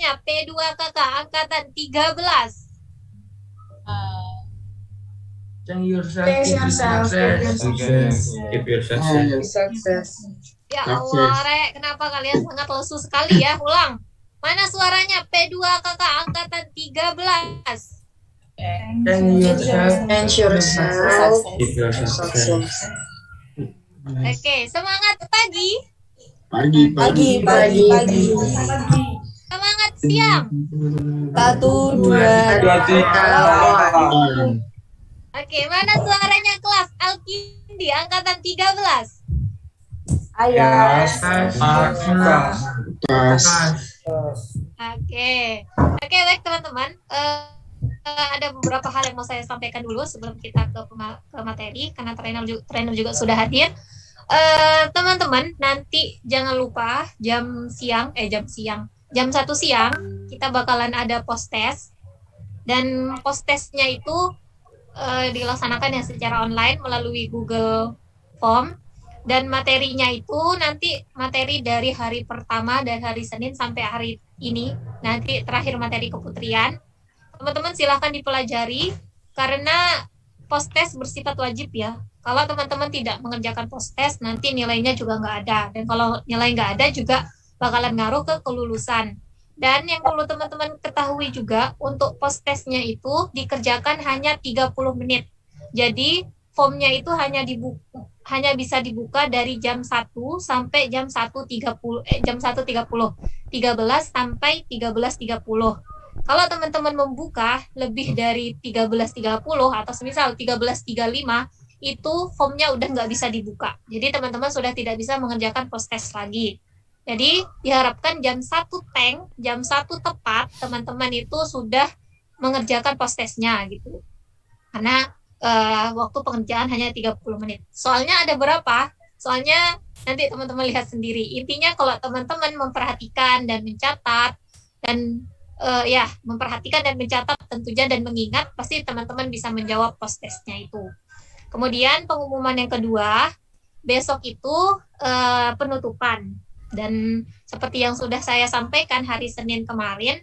suaranya P2KK angkatan 13? Change yourself, Change keep yourself, success. Keep your success. Success. Ya Allah, Rek, kenapa kalian sangat lesu sekali ya? Ulang. Mana suaranya P2KK angkatan 13? Change yourself, Change yourself. Keep your success. Oke, semangat pagi. Pagi. Semangat siang. 1, 2, 3. Oke, mana suaranya kelas Alkindi angkatan 13? Ayah. Oke, baik teman-teman. Ada beberapa hal yang mau saya sampaikan dulu sebelum kita ke materi, karena trainer juga sudah hadir. Teman-teman, nanti jangan lupa jam 1 siang kita bakalan ada post test, dan post testnya itu dilaksanakan ya secara online melalui Google Form, dan materinya itu nanti materi dari hari pertama dan hari Senin sampai hari ini, nanti terakhir materi keputrian. Teman-teman silahkan dipelajari karena post test bersifat wajib ya. Kalau teman-teman tidak mengerjakan post test, nanti nilainya juga nggak ada. Dan kalau nilai nggak ada juga bakalan ngaruh ke kelulusan. Dan yang perlu teman-teman ketahui juga, untuk post testnya itu dikerjakan hanya 30 menit. Jadi formnya itu hanya bisa dibuka dari jam 1 sampai jam 1.30, jam 1.30, 13 sampai 13.30. Kalau teman-teman membuka lebih dari 13.30 atau semisal 13.35, itu formnya udah nggak bisa dibuka. Jadi teman-teman sudah tidak bisa mengerjakan post test lagi. Jadi diharapkan jam 1 jam 1 tepat, teman-teman itu sudah mengerjakan post testnya gitu. Karena waktu pengerjaan hanya 30 menit. Soalnya ada berapa? Soalnya nanti teman-teman lihat sendiri. Intinya kalau teman-teman memperhatikan dan mencatat, dan memperhatikan dan mencatat tentunya dan mengingat, pasti teman-teman bisa menjawab post testnya itu. Kemudian pengumuman yang kedua, besok itu penutupan. Dan seperti yang sudah saya sampaikan hari Senin kemarin,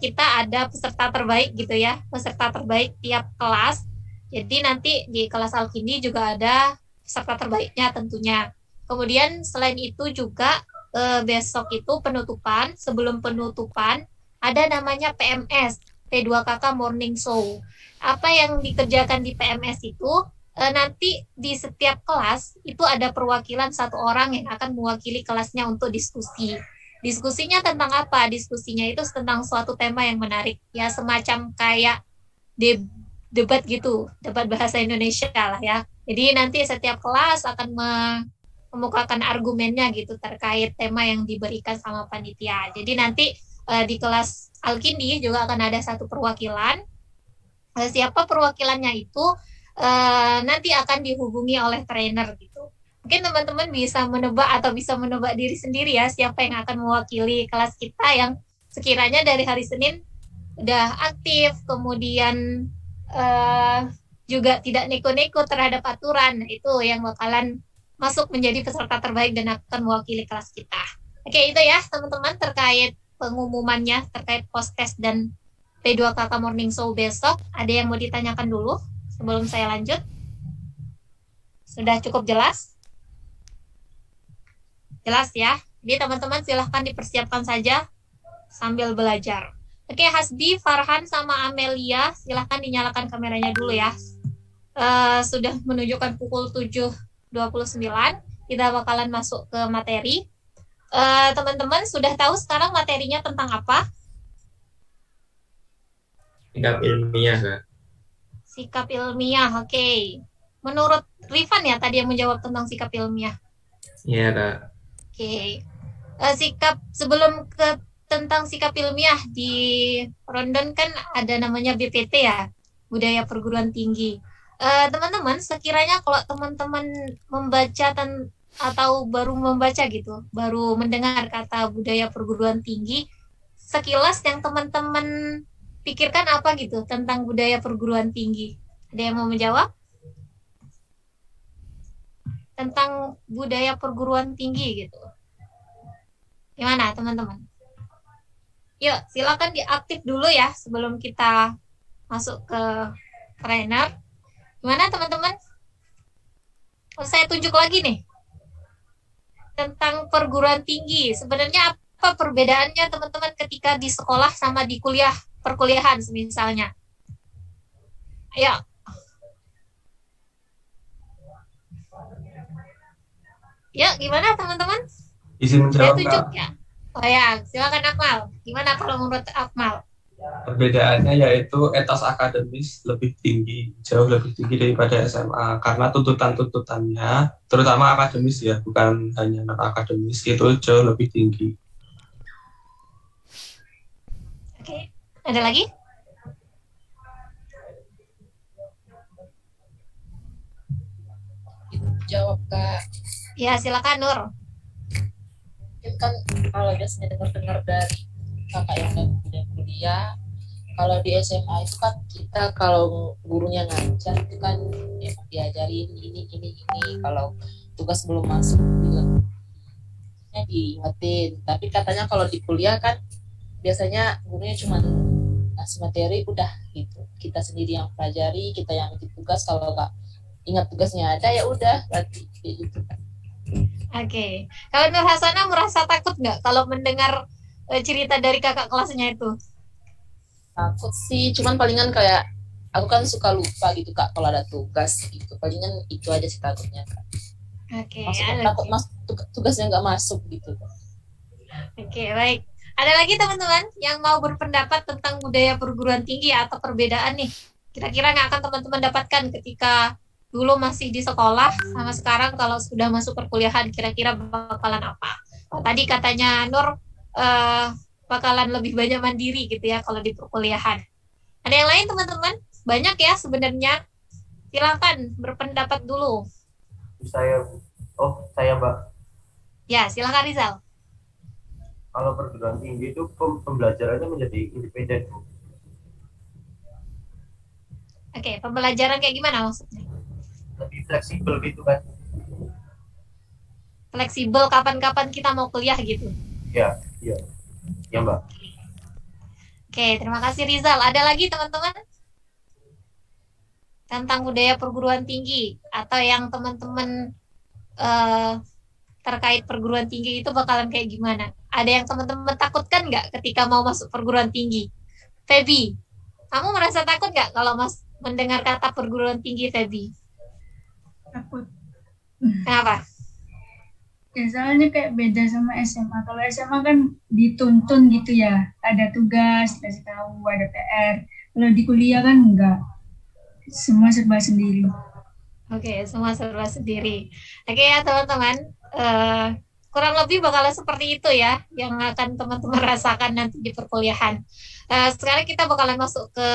kita ada peserta terbaik gitu ya, peserta terbaik tiap kelas. Jadi nanti di kelas Alkindi juga ada peserta terbaiknya tentunya. Kemudian selain itu juga besok itu penutupan, sebelum penutupan ada namanya PMS, P2KK Morning Show. Apa yang dikerjakan di PMS itu, nanti di setiap kelas itu ada perwakilan satu orang yang akan mewakili kelasnya untuk diskusi. Diskusinya tentang apa? Diskusinya itu tentang suatu tema yang menarik, ya semacam kayak debat gitu, debat bahasa Indonesia lah ya. Jadi nanti setiap kelas akan memukakan argumennya gitu terkait tema yang diberikan sama panitia. Jadi nanti di kelas Alkindi juga akan ada satu perwakilan. Siapa perwakilannya itu nanti akan dihubungi oleh trainer gitu. Mungkin teman-teman bisa menebak atau bisa menebak diri sendiri ya, siapa yang akan mewakili kelas kita yang sekiranya dari hari Senin udah aktif, kemudian juga tidak neko-neko terhadap aturan. Itu yang bakalan masuk menjadi peserta terbaik dan akan mewakili kelas kita. Oke, itu ya teman-teman terkait pengumumannya, terkait post test dan P2KK Morning Show besok. Ada yang mau ditanyakan dulu sebelum saya lanjut? Sudah cukup jelas? Jelas ya? Jadi teman-teman silahkan dipersiapkan saja sambil belajar. Oke, Hasbi, Farhan, sama Amelia, silahkan dinyalakan kameranya dulu ya. Sudah menunjukkan pukul 7.29, kita bakalan masuk ke materi. Teman-teman sudah tahu sekarang materinya tentang apa? Sikap ilmiah, Kak. Sikap ilmiah, oke. Menurut Rifan ya tadi yang menjawab tentang sikap ilmiah. Iya, Kak. Oke. Sebelum ke tentang sikap ilmiah, di Rondon kan ada namanya BPT ya, Budaya Perguruan Tinggi. Teman-teman, sekiranya kalau teman-teman membaca atau baru membaca gitu, baru mendengar kata budaya perguruan tinggi, sekilas yang teman-teman pikirkan apa gitu tentang budaya perguruan tinggi? Ada yang mau menjawab? Tentang budaya perguruan tinggi gitu. Gimana teman-teman? Yuk, silakan diaktif dulu ya sebelum kita masuk ke trainer. Gimana teman-teman? Saya tunjuk lagi nih tentang perguruan tinggi. Sebenarnya apa perbedaannya teman-teman ketika di sekolah sama di kuliah, perkuliahan misalnya? Ayo. Ya, gimana teman-teman? Izin Saya menjawab, tunjuk Kak. ya. Oh ya, silakan Akmal. Gimana kalau menurut Akmal? Perbedaannya yaitu etos akademis lebih tinggi, jauh lebih tinggi daripada SMA karena tuntutan-tuntutannya, terutama akademis ya, bukan hanya non akademis, itu jauh lebih tinggi. Oke, ada lagi? Jawab Kak. Ya, silakan Nur. Kan kalau biasanya dengar-dengar dari kakak yang udah kuliah, kalau di SMA itu kan kita kalau gurunya ngajar itu kan emang diajarin ini. Kalau tugas belum masuk juga diingetin. Tapi katanya kalau di kuliah kan biasanya gurunya cuma ngasih materi udah gitu. Kita sendiri yang pelajari, kita yang bikin tugas. Kalau nggak ingat tugasnya ada ya udah berarti kayak gitu kan. Oke. Kalau Nur Hasanah merasa takut nggak kalau mendengar cerita dari kakak kelasnya itu? Takut sih, cuman palingan kayak aku kan suka lupa gitu Kak kalau ada tugas gitu. Palingan itu aja sih takutnya Kak. Oke. Takut tugasnya nggak masuk gitu. Oke, baik. Ada lagi teman-teman yang mau berpendapat tentang budaya perguruan tinggi atau perbedaan nih? Kira-kira nggak akan teman-teman dapatkan ketika dulu masih di sekolah sama sekarang kalau sudah masuk perkuliahan, kira-kira bakalan apa? Oh, tadi katanya Nur bakalan lebih banyak mandiri gitu ya kalau di perkuliahan. Ada yang lain teman-teman? Banyak ya sebenarnya. Silakan berpendapat dulu. Saya Mbak. Ya, silakan Rizal. Kalau perguruan tinggi itu pembelajarannya menjadi independen. Oke, pembelajaran kayak gimana maksudnya? Lebih fleksibel gitu kan. Fleksibel kapan-kapan kita mau kuliah gitu. Ya Mbak. Oke, terima kasih Rizal. Ada lagi teman-teman? Tentang budaya perguruan tinggi atau yang teman-teman terkait perguruan tinggi itu bakalan kayak gimana? Ada yang teman-teman takutkan nggak ketika mau masuk perguruan tinggi? Feby, kamu merasa takut nggak kalau mendengar kata perguruan tinggi, Feby? Takut. Kenapa? Ya soalnya kayak beda sama SMA. Kalau SMA kan dituntun gitu ya, ada tugas, dikasih tahu, ada PR. Kalau di kuliah kan enggak, semua serba sendiri. Oke, semua serba sendiri. Oke ya teman-teman, kurang lebih bakalan seperti itu ya yang akan teman-teman rasakan nanti di perkuliahan. Sekarang kita bakalan masuk ke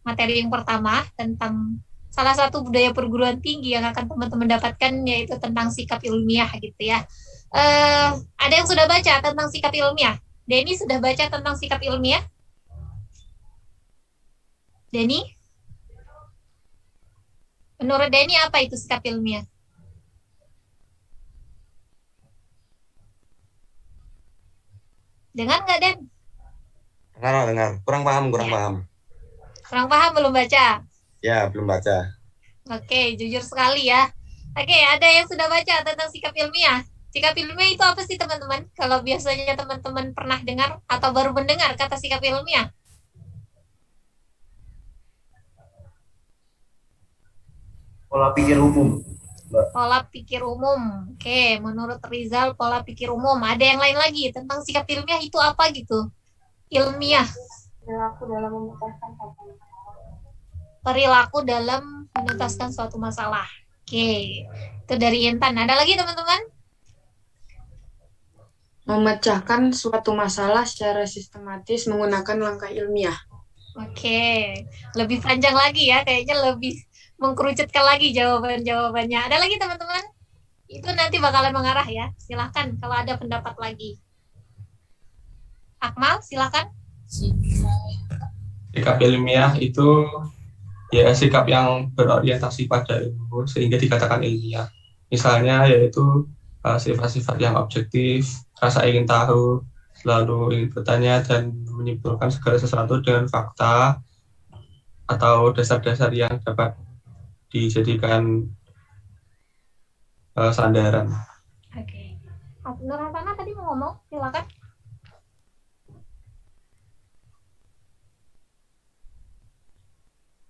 materi yang pertama tentang salah satu budaya perguruan tinggi yang akan teman-teman dapatkan, yaitu tentang sikap ilmiah gitu ya. Ada yang sudah baca tentang sikap ilmiah? Denny sudah baca tentang sikap ilmiah? Denny? Menurut Denny apa itu sikap ilmiah? Dengar nggak, Den? Dengar. Kurang paham. Kurang paham, belum baca? Ya, belum baca. Oke, jujur sekali ya. Oke, ada yang sudah baca tentang sikap ilmiah. Sikap ilmiah itu apa sih teman-teman? Kalau biasanya teman-teman pernah dengar atau baru mendengar kata sikap ilmiah? Pola pikir umum, Mbak. Pola pikir umum. Oke, menurut Rizal pola pikir umum. Ada yang lain lagi tentang sikap ilmiah itu apa gitu? Ilmiah. Perilaku dalam menuntaskan suatu masalah. Oke, itu dari Intan. Ada lagi teman-teman? Memecahkan suatu masalah secara sistematis menggunakan langkah ilmiah. Oke, lebih panjang lagi ya, kayaknya lebih mengkerucutkan lagi jawaban-jawabannya. Ada lagi teman-teman? Itu nanti bakalan mengarah ya. Silahkan kalau ada pendapat lagi. Akmal, silahkan. Sikap ilmiah itu ya sikap yang berorientasi pada ilmu sehingga dikatakan ilmiah. Misalnya yaitu sifat-sifat yang objektif, rasa ingin tahu, selalu ingin bertanya dan menyimpulkan segala sesuatu dengan fakta atau dasar-dasar yang dapat dijadikan sandaran. Oke. Nur Hasana tadi mau ngomong, silakan.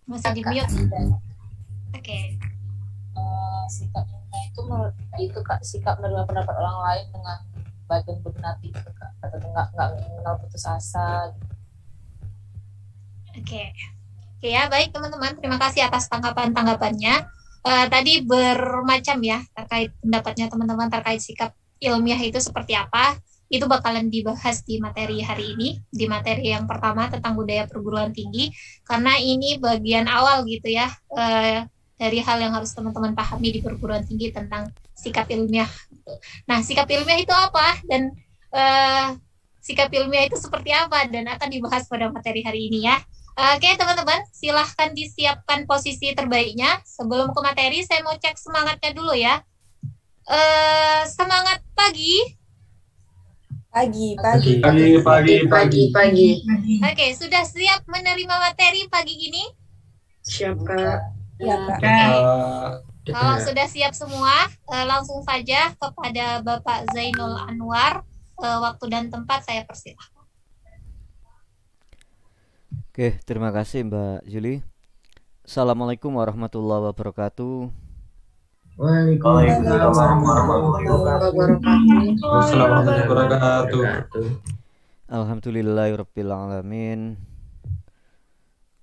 Masih di mute. Oke. Sikap ilmiah itu Kak, sikap menerima pendapat orang lain dengan baik dan benar gitu Kak, atau nggak mengenal putus asa gitu. Oke. Oke ya, baik teman-teman. Terima kasih atas tanggapan-tanggapannya. Tadi bermacam ya terkait pendapatnya teman-teman terkait sikap ilmiah itu seperti apa. Itu bakalan dibahas di materi hari ini, di materi yang pertama tentang budaya perguruan tinggi, karena ini bagian awal gitu ya, dari hal yang harus teman-teman pahami di perguruan tinggi tentang sikap ilmiah. Nah, sikap ilmiah itu apa, dan sikap ilmiah itu seperti apa, dan akan dibahas pada materi hari ini ya. Oke teman-teman, silahkan disiapkan posisi terbaiknya. Sebelum ke materi, saya mau cek semangatnya dulu ya. Semangat pagi. Pagi. Oke, sudah siap menerima materi pagi ini? Siap, Kak. Ya, Kak. Kalau sudah siap semua, langsung saja kepada Bapak Zainul Anwar. Waktu dan tempat saya persilahkan. Oke, terima kasih Mbak Juli. Assalamualaikum warahmatullahi wabarakatuh. Waalaikumsalam warahmatullahi wabarakatuh. Assalamualaikum warahmatullahi wabarakatuh. Alhamdulillahirabbil alamin.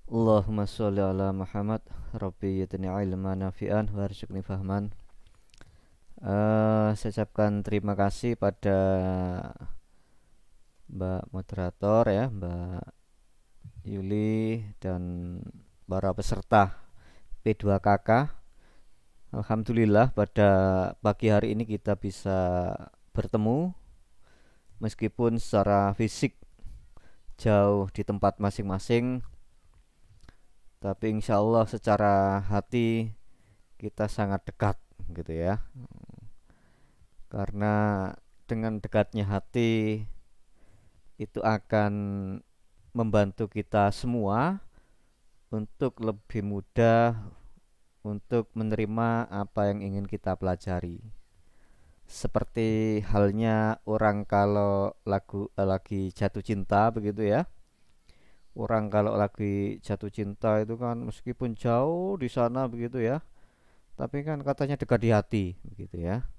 Allahumma sholli ala Muhammad rabbi yatni ilman nafi'an warzuqni fahman. Saya ucapkan terima kasih pada Mbak moderator ya, Mbak Yuli dan para peserta P2KK. Alhamdulillah pada pagi hari ini kita bisa bertemu meskipun secara fisik jauh di tempat masing-masing, tapi insya Allah secara hati kita sangat dekat gitu ya, karena dengan dekatnya hati itu akan membantu kita semua untuk lebih mudah untuk menerima apa yang ingin kita pelajari. Seperti halnya orang kalau lagi jatuh cinta begitu ya. Orang kalau lagi jatuh cinta itu kan meskipun jauh di sana begitu ya, tapi kan katanya dekat di hati begitu ya.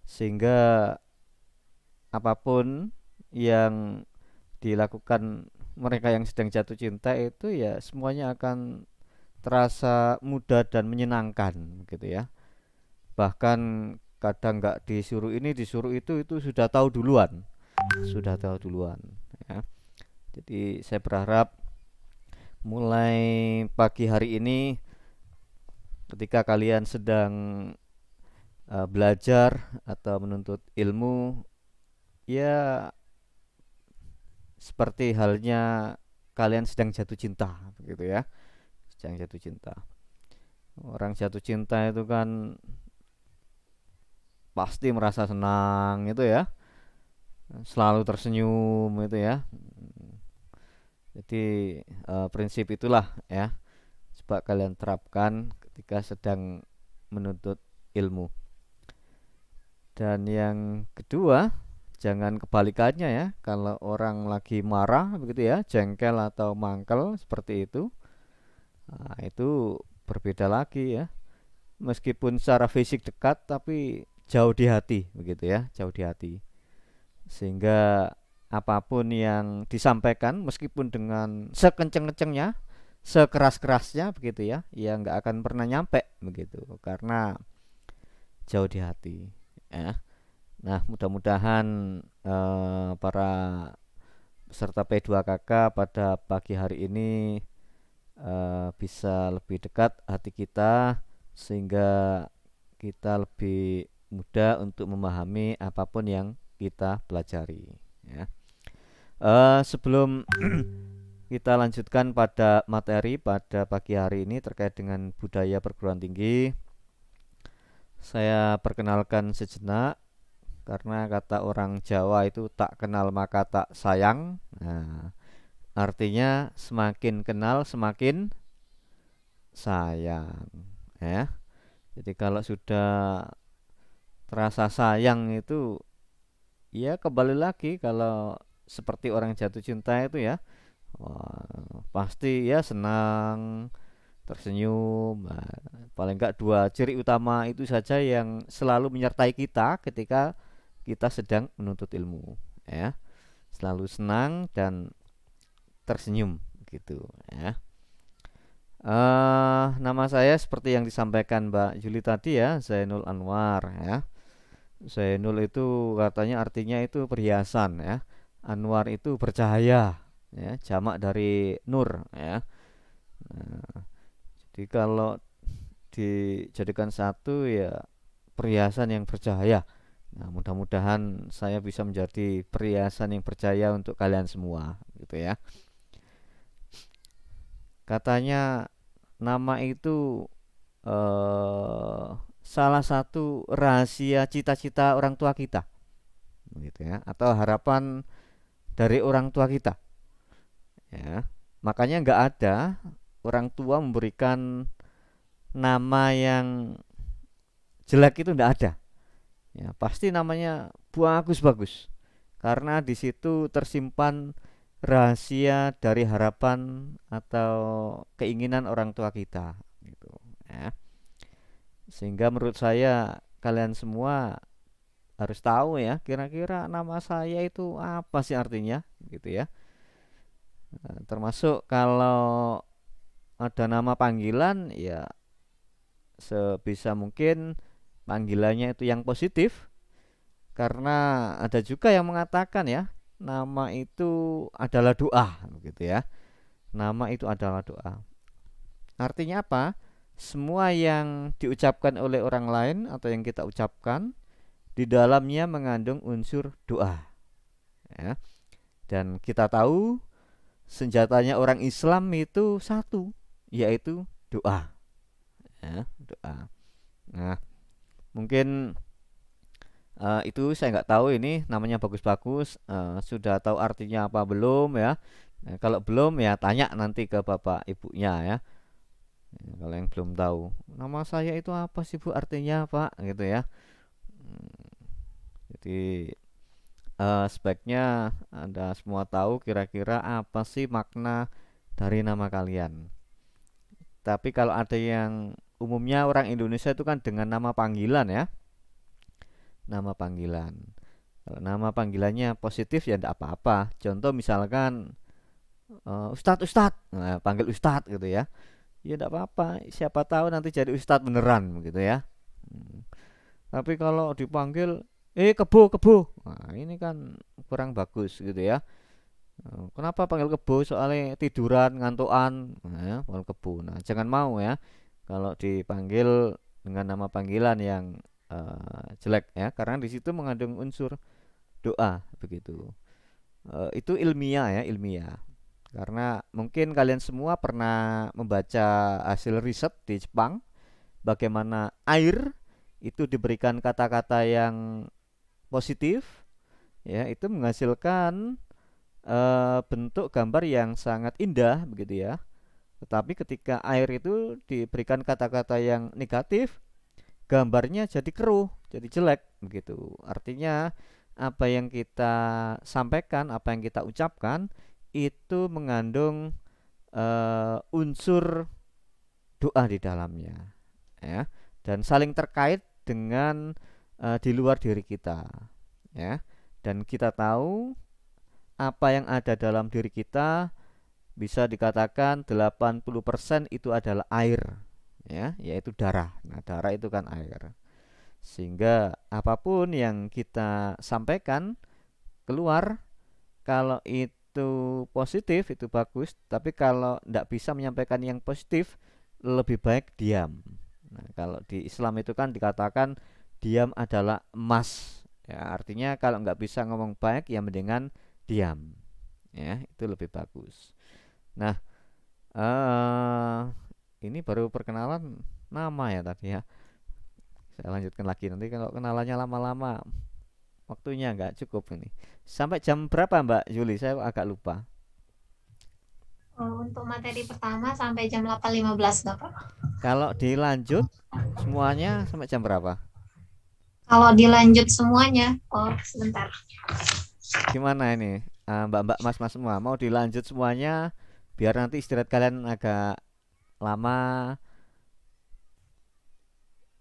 Sehingga apapun yang dilakukan mereka yang sedang jatuh cinta itu ya semuanya akan terasa mudah dan menyenangkan gitu ya. Bahkan kadang nggak disuruh ini disuruh itu sudah tahu duluan ya. Jadi saya berharap mulai pagi hari ini ketika kalian sedang belajar atau menuntut ilmu ya seperti halnya kalian sedang jatuh cinta begitu ya. Sedang jatuh cinta. Orang jatuh cinta itu kan pasti merasa senang itu ya, selalu tersenyum itu ya. Jadi prinsip itulah ya, coba kalian terapkan ketika sedang menuntut ilmu. Dan yang kedua, jangan kebalikannya ya. Kalau orang lagi marah begitu ya, jengkel atau mangkel seperti itu, nah, itu berbeda lagi ya. Meskipun secara fisik dekat tapi jauh di hati begitu ya, jauh di hati. Sehingga apapun yang disampaikan meskipun dengan sekenceng-kencengnya, sekeras-kerasnya begitu ya, ya nggak akan pernah nyampe begitu karena jauh di hati ya. Nah, mudah-mudahan para peserta P2KK pada pagi hari ini bisa lebih dekat hati kita sehingga kita lebih mudah untuk memahami apapun yang kita pelajari ya. Sebelum kita lanjutkan pada materi pada pagi hari ini terkait dengan budaya perguruan tinggi, saya perkenalkan sejenak Karena kata orang Jawa itu tak kenal maka tak sayang. Nah, artinya semakin kenal semakin sayang, ya. Jadi kalau sudah terasa sayang itu, ya kembali lagi kalau seperti orang jatuh cinta itu ya, wah, pasti ya senang, tersenyum. Nah, paling enggak dua ciri utama itu saja yang selalu menyertai kita ketika kita sedang menuntut ilmu, ya. Selalu senang dan tersenyum gitu, ya. Nama saya seperti yang disampaikan Mbak Juli tadi ya, Zainul Anwar, ya. Zainul itu katanya artinya itu perhiasan, ya. Anwar itu bercahaya, ya, jamak dari nur, ya. Nah, jadi kalau dijadikan satu ya perhiasan yang bercahaya. Nah, mudah-mudahan saya bisa menjadi perhiasan yang bercahaya untuk kalian semua, gitu ya. Katanya nama itu salah satu rahasia cita-cita orang tua kita, gitu ya, atau harapan dari orang tua kita, ya. Makanya nggak ada orang tua memberikan nama yang jelek, itu nggak ada. Ya, pasti namanya bagus-bagus karena di situ tersimpan rahasia dari harapan atau keinginan orang tua kita, gitu, ya. Sehingga menurut saya kalian semua harus tahu ya, kira-kira nama saya itu apa sih artinya, gitu ya. Nah, termasuk kalau ada nama panggilan ya sebisa mungkin panggilannya itu yang positif, karena ada juga yang mengatakan ya, nama itu adalah doa, begitu ya. Nama itu adalah doa. Artinya apa? Semua yang diucapkan oleh orang lain atau yang kita ucapkan di dalamnya mengandung unsur doa, ya. Dan kita tahu senjatanya orang Islam itu satu, yaitu doa, ya, doa. Nah, mungkin itu saya nggak tahu ini namanya bagus-bagus, sudah tahu artinya apa belum ya. Nah, kalau belum ya tanya nanti ke bapak ibunya ya. Kalau yang belum tahu nama saya itu apa sih Bu, artinya Pak, gitu ya. Jadi sebaiknya Anda semua tahu kira-kira apa sih makna dari nama kalian. Tapi kalau ada yang umumnya orang Indonesia itu kan dengan nama panggilan ya, nama panggilan. Kalau nama panggilannya positif ya tidak apa-apa. Contoh misalkan Ustadz, Ustadz, nah, panggil Ustadz gitu ya, ya tidak apa-apa. Siapa tahu nanti jadi Ustadz beneran gitu ya. Tapi kalau dipanggil Kebo, Kebo, nah ini kan kurang bagus gitu ya. Kenapa panggil Kebo? Soalnya tiduran, ngantukan, nah, ya, panggil Kebo. Nah, jangan mau ya kalau dipanggil dengan nama panggilan yang jelek ya, karena di situ mengandung unsur doa begitu. Itu ilmiah ya, ilmiah. Karena mungkin kalian semua pernah membaca hasil riset di Jepang bagaimana air itu diberikan kata-kata yang positif ya, itu menghasilkan bentuk gambar yang sangat indah begitu ya. Tetapi ketika air itu diberikan kata-kata yang negatif, gambarnya jadi keruh, jadi jelek begitu. Artinya apa yang kita sampaikan, apa yang kita ucapkan itu mengandung unsur doa di dalamnya ya, dan saling terkait dengan di luar diri kita ya. Dan kita tahu apa yang ada dalam diri kita bisa dikatakan 80% itu adalah air ya, yaitu darah. Nah, darah itu kan air. Sehingga apapun yang kita sampaikan keluar, kalau itu positif itu bagus, tapi kalau tidak bisa menyampaikan yang positif lebih baik diam. Nah, kalau di Islam itu kan dikatakan diam adalah emas ya, artinya kalau nggak bisa ngomong baik ya mendingan diam ya, itu lebih bagus. Nah, ini baru perkenalan nama ya tadi ya. Saya lanjutkan lagi nanti kalau kenalannya lama-lama Waktunya nggak cukup ini. Sampai jam berapa Mbak Juli? Saya agak lupa. Untuk materi pertama sampai jam 8.15 Bapak. Kalau dilanjut semuanya sampai jam berapa? Kalau dilanjut semuanya, sebentar. Gimana ini? Mbak-mbak, mas-mas semua mau dilanjut semuanya biar nanti istirahat kalian agak lama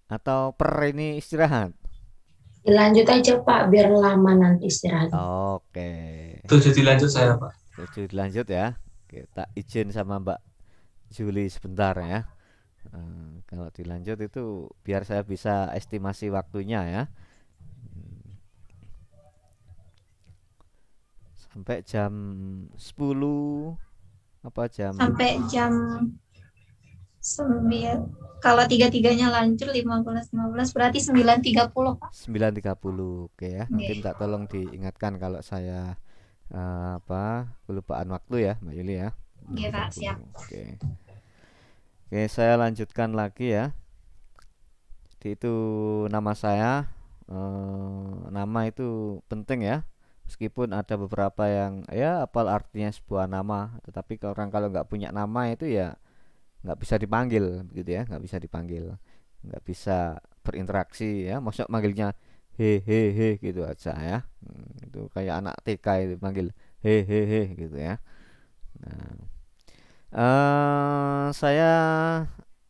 atau per ini istirahat? Dilanjut aja Pak, biar lama nanti istirahat. Oke. Setuju dilanjut saya, Pak. Setuju dilanjut ya. Kita izin sama Mbak Juli sebentar ya. Kalau dilanjut itu biar saya bisa estimasi waktunya ya. Sampai jam 10 apa jam? Sampai jam 9. Kalau tiga-tiganya lanjut 15 berarti 9.30 Pak. 9.30. Oke ya. Nanti minta tolong diingatkan kalau saya kelupaan waktu ya Mbak Yuli ya. Iya Pak, siap. Oke. Oke, saya lanjutkan lagi ya. Jadi itu nama saya. Nama itu penting ya. Meskipun ada beberapa yang ya hafal artinya sebuah nama, tetapi orang kalau nggak punya nama itu ya nggak bisa dipanggil begitu ya, nggak bisa dipanggil, nggak bisa berinteraksi ya. Maksud manggilnya he gitu aja ya. Itu kayak anak TK itu panggil he gitu ya. Nah, saya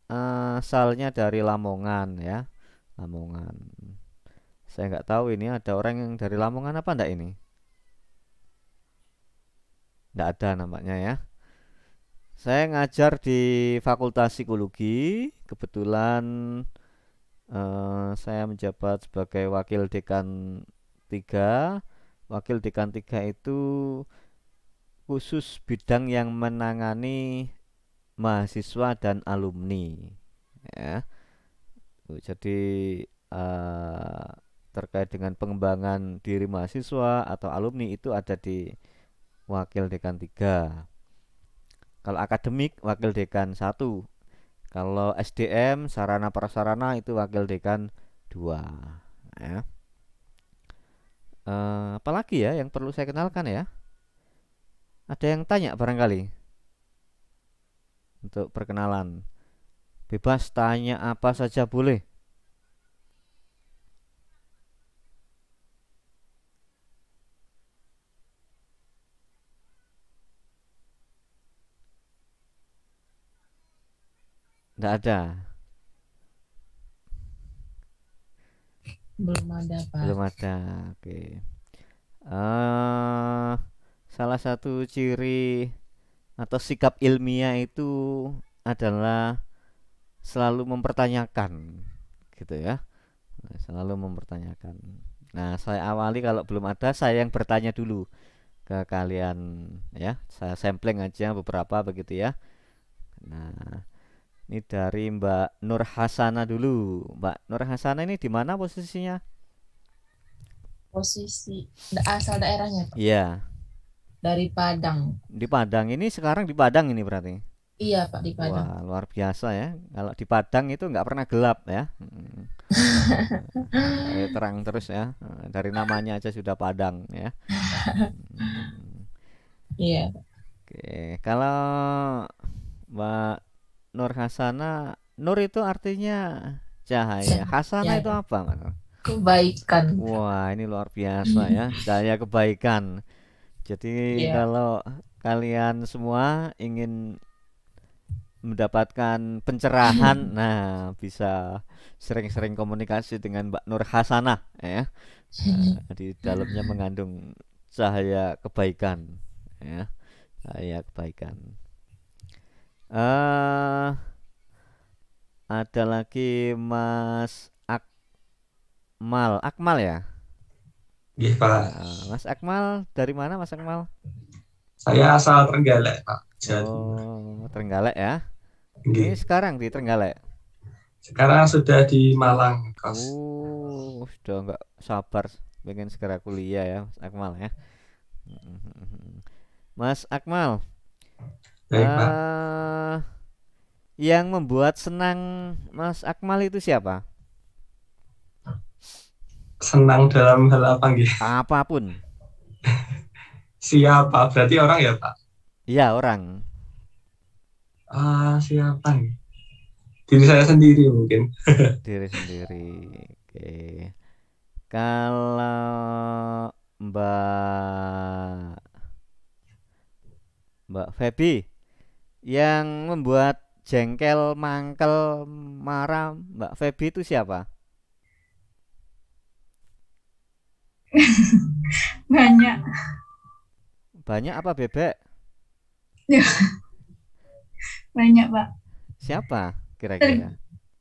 asalnya dari Lamongan ya, Lamongan. Saya nggak tahu ini ada orang yang dari Lamongan apa enggak ini? Enggak ada nampaknya ya. Saya ngajar di Fakultas Psikologi. Kebetulan saya menjabat sebagai Wakil Dekan 3. Wakil Dekan 3 itu khusus bidang yang menangani mahasiswa dan alumni ya. Jadi terkait dengan pengembangan diri mahasiswa atau alumni itu ada di Wakil Dekan 3. Kalau akademik Wakil Dekan 1. Kalau SDM sarana prasarana itu Wakil Dekan 2 ya. Apalagi ya yang perlu saya kenalkan ya? Ada yang tanya barangkali untuk perkenalan? Bebas tanya apa saja boleh. Nggak ada. Belum ada Pak. Belum ada. Oke. Salah satu ciri atau sikap ilmiah itu adalah selalu mempertanyakan gitu ya. Selalu mempertanyakan. Nah, saya awali kalau belum ada saya yang bertanya dulu ke kalian ya. Saya sampling aja beberapa begitu ya. Nah, ini dari Mbak Nur Hasana dulu. Mbak Nur Hasana ini di mana posisinya? Posisi asal daerahnya Pak. Iya. Dari Padang. Di Padang ini sekarang di Padang ini berarti? Iya Pak, di Padang. Wah, luar biasa ya. Kalau di Padang itu nggak pernah gelap ya. Terang terus ya. Dari namanya aja sudah Padang ya. Iya. Oke, kalau Mbak Nur Hasana, Nur itu artinya cahaya. Hasana itu apa, Mas? Kebaikan. Wah, ini luar biasa ya. Cahaya kebaikan. Jadi kalau kalian semua ingin mendapatkan pencerahan, nah bisa sering-sering komunikasi dengan Mbak Nur Hasanah ya. Di dalamnya mengandung cahaya kebaikan ya. Cahaya kebaikan. Ada lagi Mas Akmal ya? Iya Pak. Mas Akmal dari mana Mas Akmal? Saya asal Trenggalek Pak. Oh, Trenggalek ya? Ini sekarang di Trenggalek? Sekarang sudah di Malang kos. Sudah nggak sabar pengen segera kuliah ya Mas Akmal ya. Mas Akmal, Baik, Pak. yang membuat senang Mas Akmal itu siapa? Senang dalam hal apa nggih? Apapun. Siapa? Berarti orang ya, Pak? Iya, orang. Siapa nih? Diri saya sendiri mungkin. Diri sendiri. Oke. Kalau Mbak Feby yang membuat jengkel, mangkel, marah Mbak Feby itu siapa? Banyak. Banyak apa bebek? Banyak, Pak. Siapa kira-kira?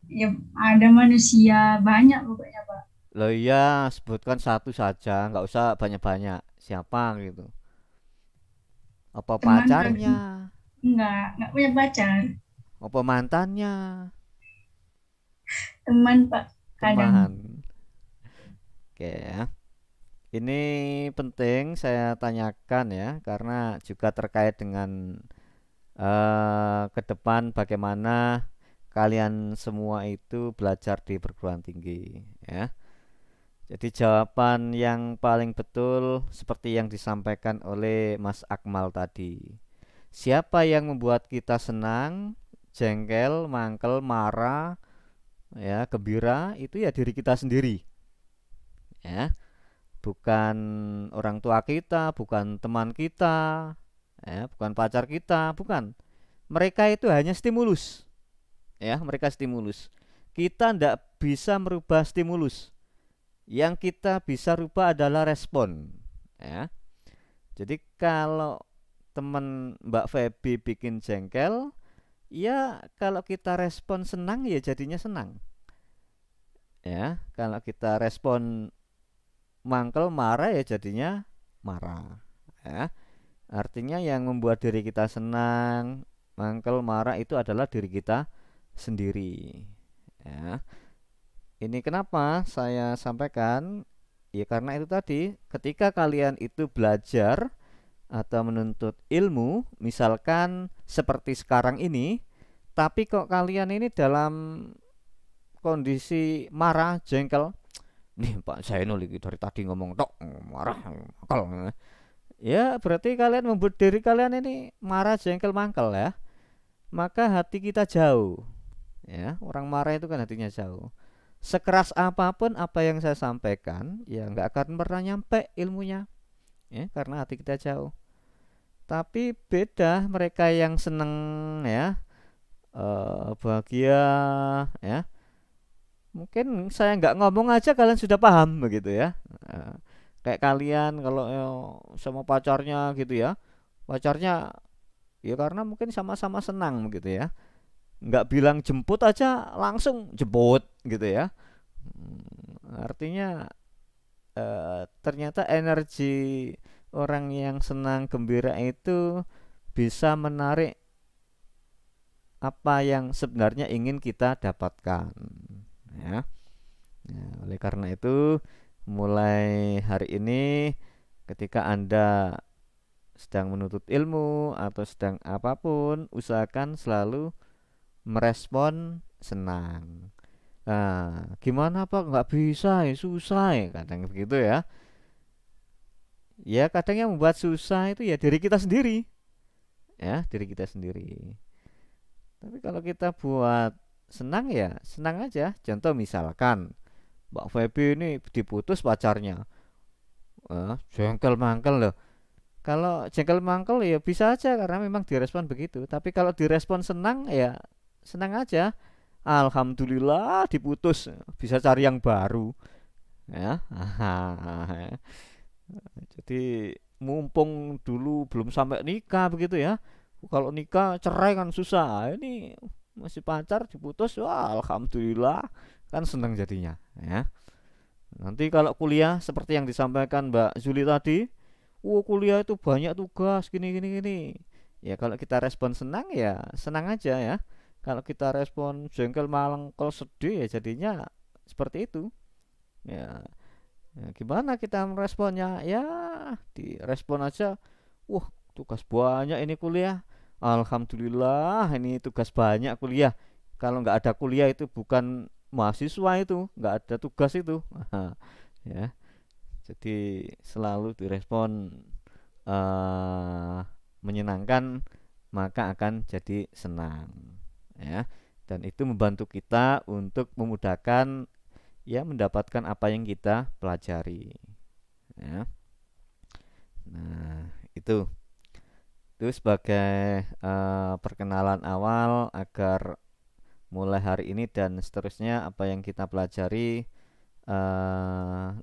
Ya, ada manusia banyak pokoknya, Pak. Loh iya, sebutkan satu saja, nggak usah banyak-banyak. Siapa gitu? Apa Teman pacarnya? Enggak punya pacar. Apa mantannya? Teman, Pak. Kadang. Teman. Oke ya. Ini penting saya tanyakan ya, karena juga terkait dengan ke depan bagaimana kalian semua itu belajar di perguruan tinggi ya. Jadi jawaban yang paling betul seperti yang disampaikan oleh Mas Akmal tadi. Siapa yang membuat kita senang, jengkel, mangkel, marah, ya, gembira, itu ya diri kita sendiri. Ya. Bukan orang tua kita, bukan teman kita, ya, bukan pacar kita, bukan. Mereka itu hanya stimulus. Ya, mereka stimulus. Kita tidak bisa merubah stimulus. Yang kita bisa rubah adalah respon. Ya. Jadi kalau teman Mbak Feby bikin jengkel, ya kalau kita respon senang ya jadinya senang. Ya, kalau kita respon mangkel, marah ya jadinya marah. Ya. Artinya yang membuat diri kita senang, mangkel, marah itu adalah diri kita sendiri. Ya. Ini kenapa saya sampaikan? Ya karena itu tadi, ketika kalian itu belajar atau menuntut ilmu, misalkan seperti sekarang ini, tapi kok kalian ini dalam kondisi marah, jengkel, nih Pak Zainul dari tadi ngomong tok marah, mangkel. Ya berarti kalian membuat diri kalian ini marah, jengkel, mangkel ya. Maka hati kita jauh. Ya, orang marah itu kan hatinya jauh. Sekeras apapun apa yang saya sampaikan, ya nggak akan pernah nyampe ilmunya, ya karena hati kita jauh. Tapi beda mereka yang seneng ya, bahagia ya. Mungkin saya nggak ngomong aja kalian sudah paham begitu ya. Kayak kalian kalau sama pacarnya gitu ya, pacarnya ya karena mungkin sama-sama senang begitu ya. Nggak bilang jemput aja langsung jemput gitu ya. Artinya ternyata energi orang yang senang gembira itu bisa menarik apa yang sebenarnya ingin kita dapatkan ya. Nah, oleh karena itu mulai hari ini ketika Anda sedang menuntut ilmu atau sedang apapun, usahakan selalu merespon senang. Nah, gimana Pak? Nggak bisa ya, susah ya, kadang begitu ya. Ya kadang yang membuat susah itu ya diri kita sendiri. Ya, diri kita sendiri. Tapi kalau kita buat senang ya senang aja. Contoh misalkan Mbak Feby ini diputus pacarnya, jengkel mangkel loh. Kalau jengkel mangkel ya bisa aja karena memang direspon begitu. Tapi kalau direspon senang ya senang aja. Alhamdulillah diputus, bisa cari yang baru ya. Jadi mumpung dulu belum sampai nikah begitu ya. Kalau nikah cerai kan susah. Ini masih pacar diputus, wah alhamdulillah kan senang jadinya ya. Nanti kalau kuliah seperti yang disampaikan Mbak Zuli tadi, kuliah itu banyak tugas gini. Ya kalau kita respon senang ya senang aja ya. Kalau kita respon jengkel, mangkel, sedih ya jadinya seperti itu. Ya, gimana kita meresponnya? Ya direspon aja. Wah tugas banyak ini kuliah. Alhamdulillah ini tugas banyak kuliah. Kalau nggak ada kuliah itu bukan mahasiswa itu, nggak ada tugas itu. ya. Jadi selalu direspon menyenangkan, maka akan jadi senang, ya. Dan itu membantu kita untuk memudahkan ya mendapatkan apa yang kita pelajari, ya. Nah, itu sebagai perkenalan awal agar mulai hari ini dan seterusnya apa yang kita pelajari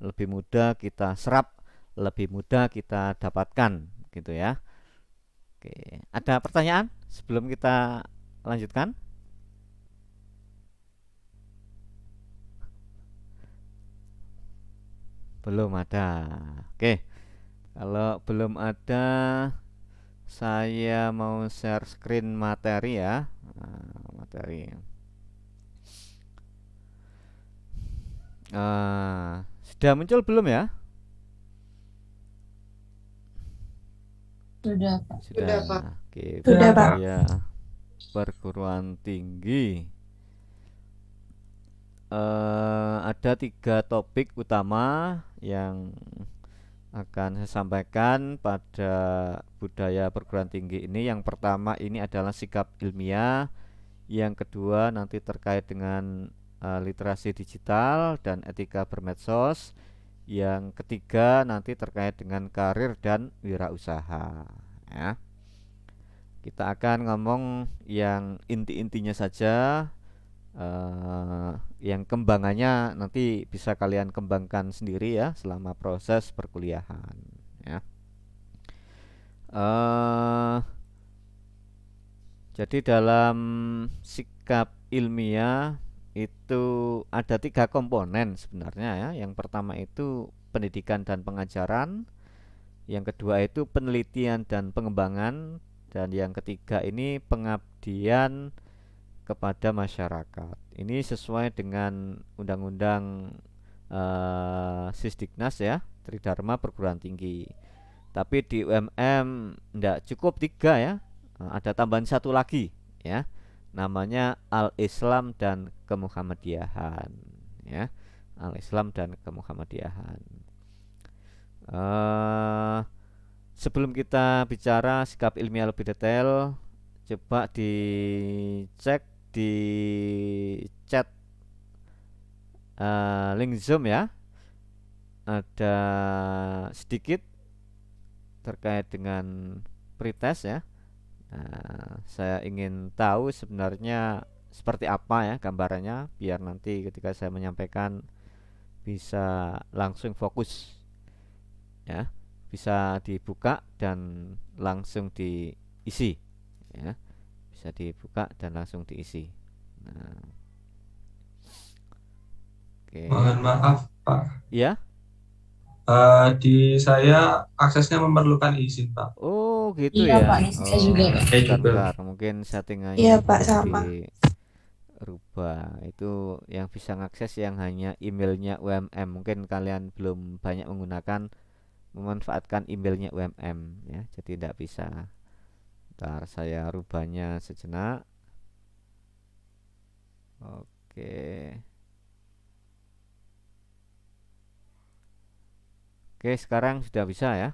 lebih mudah kita serap, lebih mudah kita dapatkan, gitu ya. Oke, ada pertanyaan sebelum kita lanjutkan? Belum ada. Oke, kalau belum ada, saya mau share screen materi ya. Materi. Sudah muncul belum ya? Sudah, Pak. Sudah, Pak. Oke, Sudah, Pak. budaya perguruan tinggi. Ada 3 topik utama yang akan saya sampaikan pada budaya perguruan tinggi ini. Yang pertama ini adalah sikap ilmiah, yang kedua nanti terkait dengan literasi digital dan etika bermedsos, yang ketiga nanti terkait dengan karir dan wirausaha, ya. Kita akan ngomong yang inti-intinya saja. Yang kembangannya nanti bisa kalian kembangkan sendiri ya selama proses perkuliahan, ya. Jadi dalam sikap ilmiah itu ada 3 komponen sebenarnya ya. Yang pertama itu pendidikan dan pengajaran, yang kedua itu penelitian dan pengembangan, dan yang ketiga ini pengabdian kepada masyarakat. Ini sesuai dengan Undang-Undang Sisdiknas ya, Tridharma Perguruan Tinggi. Tapi di UMM tidak cukup 3 ya, ada tambahan 1 lagi ya, namanya Al-Islam dan Kemuhammadiyahan, ya. Al-Islam dan Kemuhammadiyahan. Sebelum kita bicara sikap ilmiah lebih detail, coba dicek di chat link Zoom ya, ada sedikit terkait dengan pretest ya. Saya ingin tahu sebenarnya seperti apa ya gambarannya, biar nanti ketika saya menyampaikan bisa langsung fokus ya, bisa dibuka dan langsung diisi ya, bisa dibuka dan langsung diisi. Nah, oke. Mohon maaf Pak, Ya, di saya aksesnya memerlukan izin Pak. oh gitu Iya, ya. Pak, saya juga, Pak. Saya juga. Bentar, mungkin settingannya Iya, Pak, perlu sama. dirubah. Itu yang bisa ngakses yang hanya emailnya UMM. Mungkin kalian belum banyak memanfaatkan emailnya UMM ya, jadi tidak bisa. Ntar saya rubahnya sejenak. Oke. Oke, sekarang sudah bisa ya.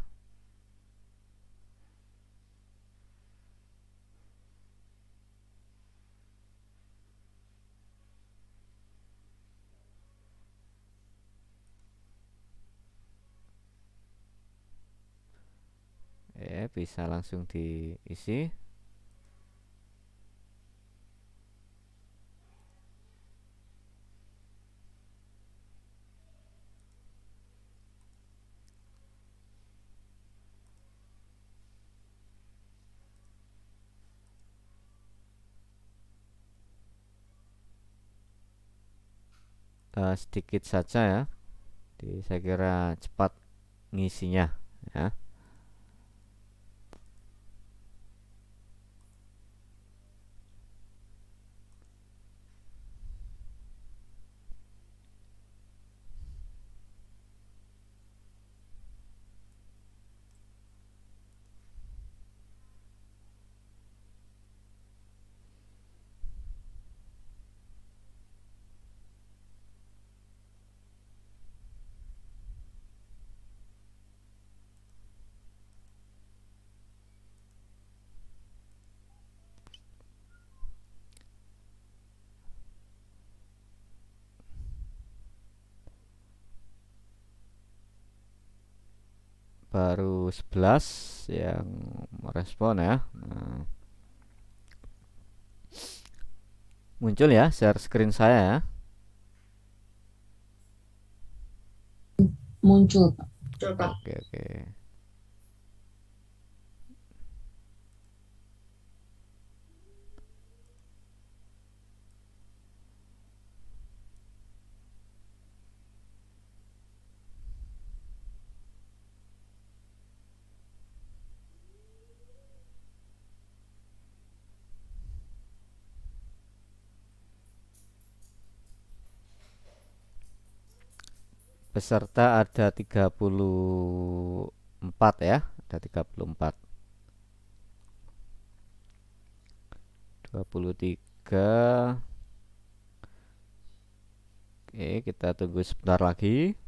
Bisa langsung diisi. Sedikit saja ya. Saya kira cepat ngisinya ya. baru 11 yang merespon ya. Nah, muncul ya share screen saya ya. Muncul, Pak. Oke, oke. Peserta ada 34 ya, ada 34. 23. Oke, kita tunggu sebentar lagi.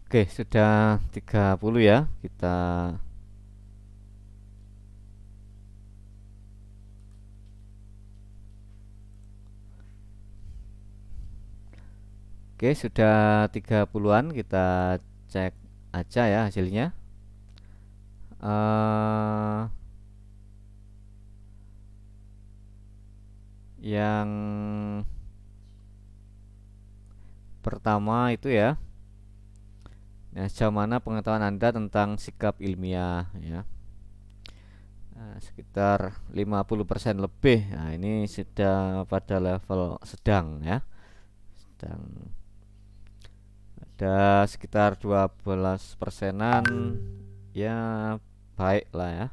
Oke, sudah 30 ya. Kita Oke, sudah 30-an, kita cek aja ya hasilnya. Yang pertama itu ya. Nah, sejauh mana pengetahuan Anda tentang sikap ilmiah ya? Nah, sekitar 50% lebih. Nah, ini sudah pada level sedang ya. Sedang. Ada sekitar 12%-an ya, baik lah ya.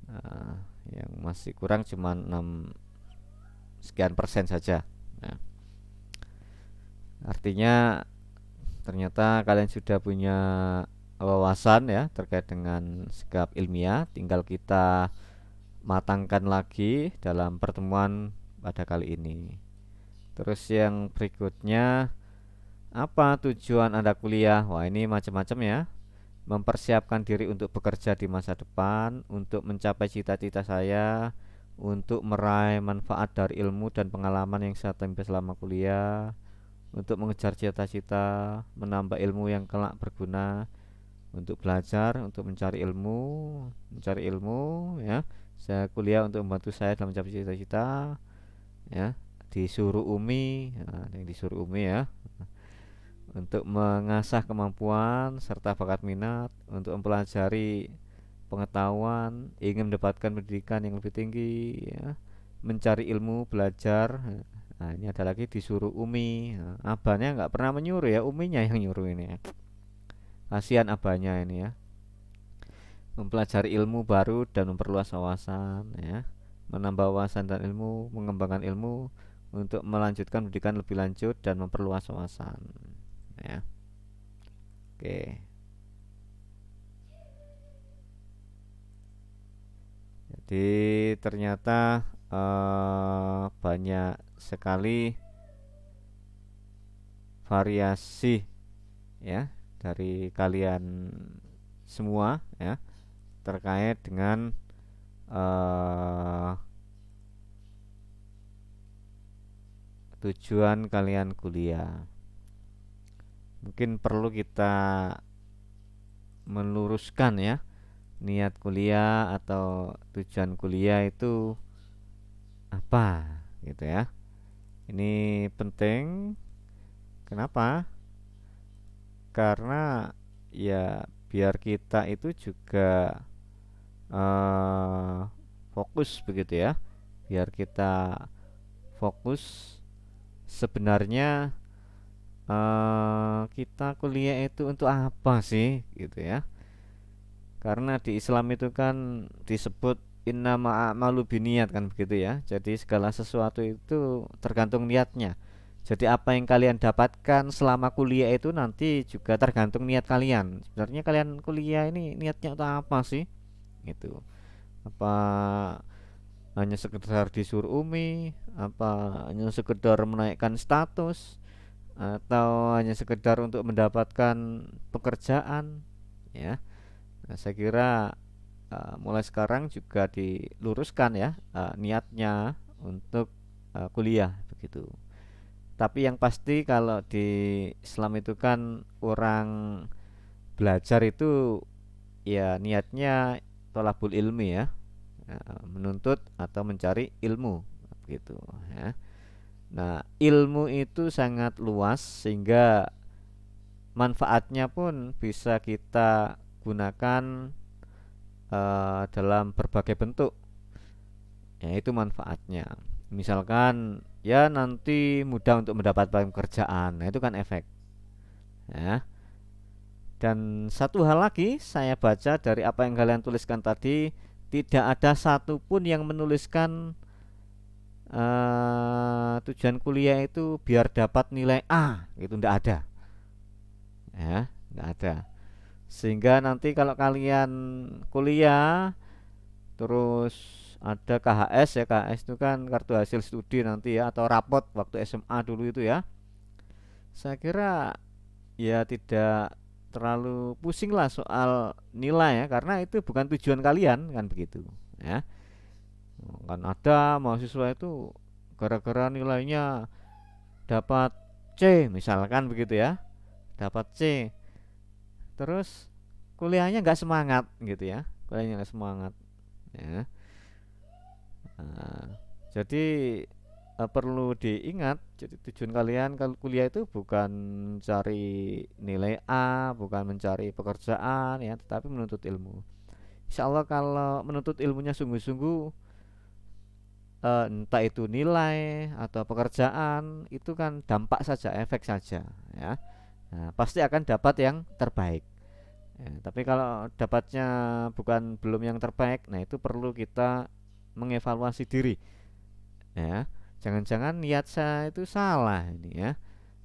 Nah, yang masih kurang cuma 6 sekian persen saja. Nah, artinya ternyata kalian sudah punya wawasan ya terkait dengan sikap ilmiah. Tinggal kita matangkan lagi dalam pertemuan pada kali ini. Terus yang berikutnya, apa tujuan Anda kuliah? Wah, ini macam-macam ya. Mempersiapkan diri untuk bekerja di masa depan, untuk mencapai cita-cita saya, untuk meraih manfaat dari ilmu dan pengalaman yang saya tempuh selama kuliah, untuk mengejar cita-cita, menambah ilmu yang kelak berguna, untuk belajar, untuk mencari ilmu ya. Saya kuliah untuk membantu saya dalam mencapai cita-cita ya. Disuruh Umi, nah, yang disuruh Umi ya, untuk mengasah kemampuan serta bakat minat, untuk mempelajari pengetahuan, ingin mendapatkan pendidikan yang lebih tinggi ya, mencari ilmu, belajar. Nah, ini ada lagi disuruh Umi. Nah, abahnya nggak pernah menyuruh ya, Uminya yang nyuruh ini ya. Kasihan abahnya ini ya. Mempelajari ilmu baru dan memperluas wawasan ya, menambah wawasan dan ilmu, mengembangkan ilmu untuk melanjutkan pendidikan lebih lanjut dan memperluas wawasan ya. Oke. Jadi ternyata banyak sekali variasi ya dari kalian semua ya terkait dengan tujuan kalian kuliah. Mungkin perlu kita meluruskan ya niat kuliah atau tujuan kuliah itu apa gitu ya. Ini penting. Kenapa? Karena ya biar kita itu juga fokus begitu ya. Biar kita fokus sebenarnya kita kuliah itu untuk apa sih gitu ya. Karena di Islam itu kan disebut innama a'malu binniyat kan begitu ya. Jadi segala sesuatu itu tergantung niatnya. Jadi apa yang kalian dapatkan selama kuliah itu nanti juga tergantung niat kalian. Sebenarnya kalian kuliah ini niatnya untuk apa sih? Gitu. Apa hanya sekedar disuruh umi? Apa hanya sekedar menaikkan status? Atau hanya sekedar untuk mendapatkan pekerjaan? Ya. Nah, saya kira mulai sekarang juga diluruskan ya niatnya untuk kuliah begitu. Tapi yang pasti kalau di Islam itu kan orang belajar itu ya niatnya thalabul ilmi ya, menuntut atau mencari ilmu begitu ya. Nah, ilmu itu sangat luas sehingga manfaatnya pun bisa kita gunakan dalam berbagai bentuk. Ya, itu manfaatnya. Misalkan ya nanti mudah untuk mendapatkan pekerjaan. Nah, itu kan efek. Ya. Dan satu hal lagi saya baca dari apa yang kalian tuliskan tadi, tidak ada satupun yang menuliskan tujuan kuliah itu biar dapat nilai A, itu enggak ada. Ya, enggak ada. Sehingga nanti kalau kalian kuliah terus ada KHS ya, KHS itu kan kartu hasil studi nanti ya, atau rapot waktu SMA dulu itu ya. Saya kira ya tidak terlalu pusing lah soal nilai ya, karena itu bukan tujuan kalian kan begitu ya. Kan ada mahasiswa itu gara-gara nilainya dapat C misalkan begitu ya, dapat C terus kuliahnya nggak semangat gitu ya, kuliahnya nggak semangat ya. Nah, jadi perlu diingat, jadi tujuan kalian kalau kuliah itu bukan mencari nilai A, bukan mencari pekerjaan ya, tetapi menuntut ilmu. Insya Allah kalau menuntut ilmunya sungguh-sungguh, entah itu nilai atau pekerjaan, itu kan dampak saja, efek saja ya. Nah, pasti akan dapat yang terbaik ya, tapi kalau dapatnya belum yang terbaik, nah itu perlu kita mengevaluasi diri ya. Jangan-jangan niat saya itu salah ini ya,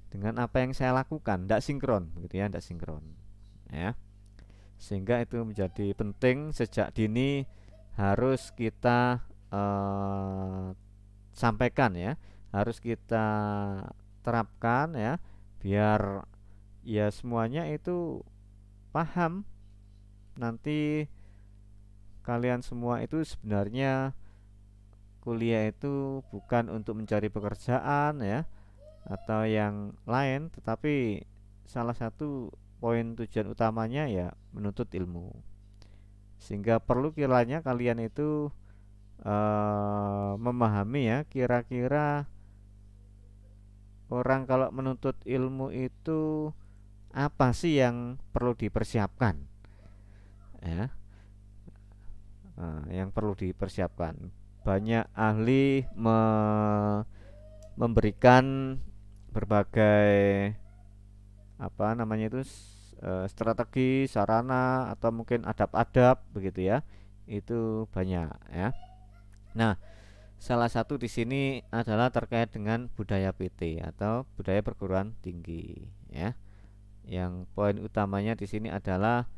dengan apa yang saya lakukan tidak sinkron gitu ya, tidak sinkron ya. Sehingga itu menjadi penting sejak dini harus kita sampaikan ya, harus kita terapkan ya, biar ya semuanya itu paham. Nanti kalian semua itu sebenarnya kuliah itu bukan untuk mencari pekerjaan ya atau yang lain, tetapi salah satu poin tujuan utamanya ya menuntut ilmu. Sehingga perlu kiranya kalian itu memahami ya, kira-kira orang kalau menuntut ilmu itu apa sih yang perlu dipersiapkan ya. Yang perlu dipersiapkan, banyak ahli memberikan berbagai apa namanya itu strategi, sarana atau mungkin adab-adab begitu ya, itu banyak ya. Nah, salah satu di sini adalah terkait dengan budaya PT atau budaya perguruan tinggi ya. Yang poin utamanya di sini adalah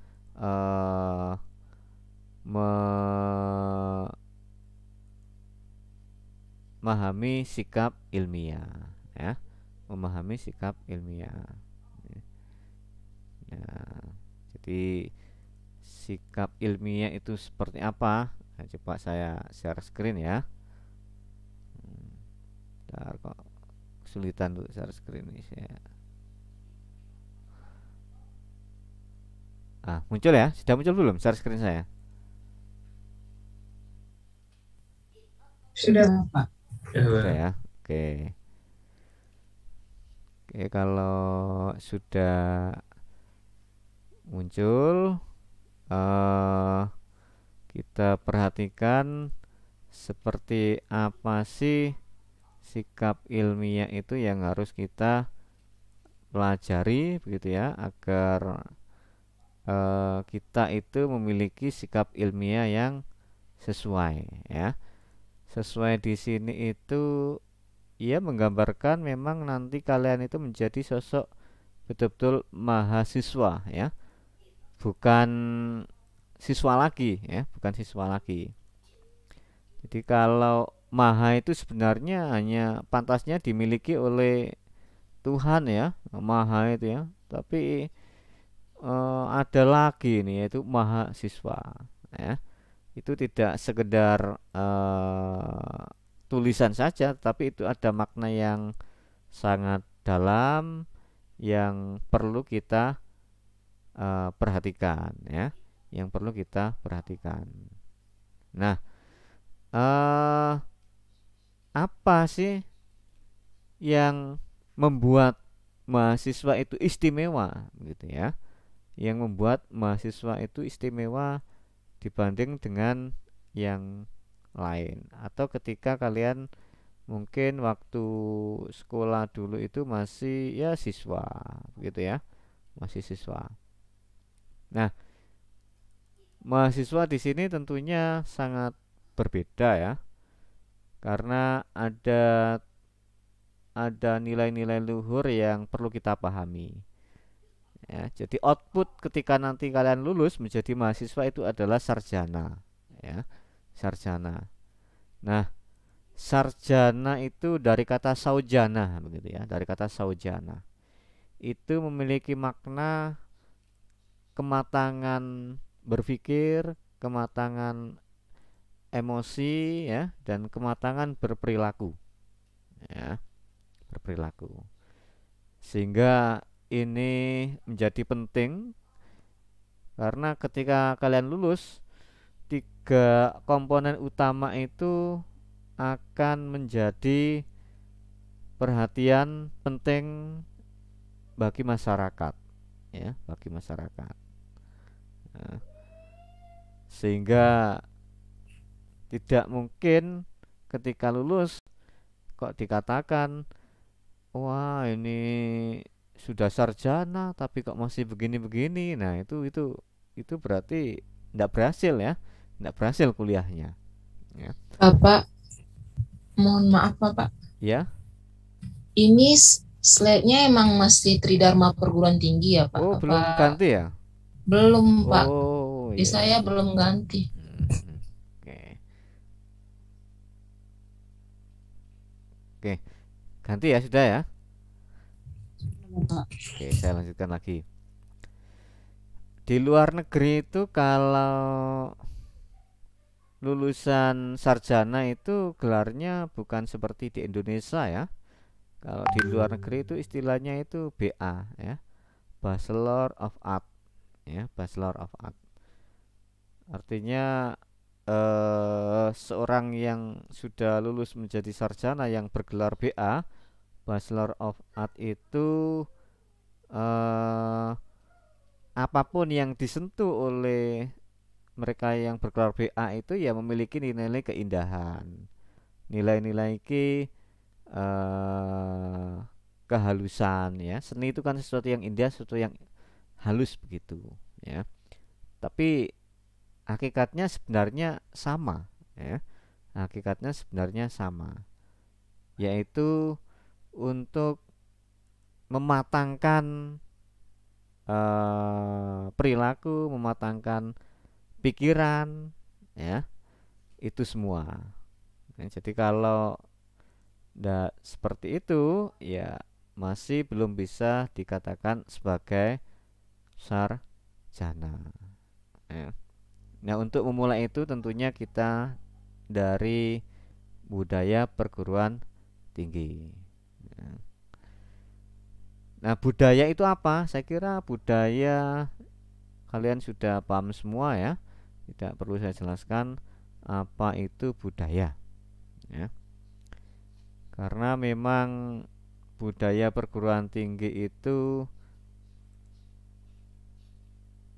memahami sikap ilmiah ya, memahami sikap ilmiah. Nah, jadi sikap ilmiah itu seperti apa? Nah, coba saya share screen ya. Bentar, kok kesulitan untuk share screen ini saya. Muncul ya? Sudah muncul belum share screen saya? Sudah, Pak. Ya, Sudah Pak. ya. Oke. Oke, kalau sudah muncul, kita perhatikan seperti apa sih sikap ilmiah itu yang harus kita pelajari begitu ya, agar kita itu memiliki sikap ilmiah yang sesuai ya. Sesuai di sini itu ia menggambarkan memang nanti kalian itu menjadi sosok betul-betul mahasiswa ya, bukan siswa lagi ya, bukan siswa lagi. Jadi kalau maha itu sebenarnya hanya pantasnya dimiliki oleh Tuhan ya, maha itu ya. Tapi ada lagi nih, yaitu mahasiswa ya. Itu tidak sekedar tulisan saja, tapi itu ada makna yang sangat dalam yang perlu kita perhatikan ya, yang perlu kita perhatikan. Nah, apa sih yang membuat mahasiswa itu istimewa gitu ya? Yang membuat mahasiswa itu istimewa dibanding dengan yang lain, atau ketika kalian mungkin waktu sekolah dulu itu masih ya siswa gitu ya, masih siswa. Nah, mahasiswa di sini tentunya sangat berbeda ya, karena ada nilai-nilai luhur yang perlu kita pahami ya. Jadi output ketika nanti kalian lulus menjadi mahasiswa itu adalah sarjana ya, sarjana. Nah, sarjana itu dari kata saujana begitu ya, dari kata saujana. Itu memiliki makna kematangan berpikir, kematangan emosi ya, dan kematangan berperilaku ya, berperilaku. Sehingga ini menjadi penting karena ketika kalian lulus, 3 komponen utama itu akan menjadi perhatian penting bagi masyarakat ya, bagi masyarakat. Nah, sehingga tidak mungkin ketika lulus kok dikatakan wah ini sudah sarjana tapi kok masih begini-begini. Nah, itu berarti tidak berhasil ya, tidak berhasil kuliahnya ya. Bapak, mohon maaf Bapak. Ya. Ini slide-nya emang masih Tridharma perguruan tinggi ya Pak? Oh, belum ganti ya? Belum Pak. Oh, Di saya belum ganti. Oke, ganti ya, sudah ya. Oke, saya lanjutkan lagi. Di luar negeri itu kalau lulusan sarjana itu gelarnya bukan seperti di Indonesia ya. Kalau di luar negeri itu istilahnya itu BA ya, Bachelor of Art ya, Bachelor of Art. Artinya seorang yang sudah lulus menjadi sarjana yang bergelar BA, Bachelor of Art itu apapun yang disentuh oleh mereka yang bergelar BA itu ya memiliki nilai-nilai keindahan, nilai-nilai kehalusan ya. Seni itu kan sesuatu yang indah, sesuatu yang halus begitu ya. Tapi hakikatnya sebenarnya sama ya. Hakikatnya sebenarnya sama, yaitu untuk mematangkan perilaku, mematangkan pikiran ya, itu semua. Nah, jadi kalau tidak seperti itu ya masih belum bisa dikatakan sebagai sarjana ya. Nah, untuk memulai itu tentunya kita dari budaya perguruan tinggi. Nah, budaya itu apa? Saya kira budaya kalian sudah paham semua ya. Tidak perlu saya jelaskan apa itu budaya ya. Karena memang budaya perguruan tinggi itu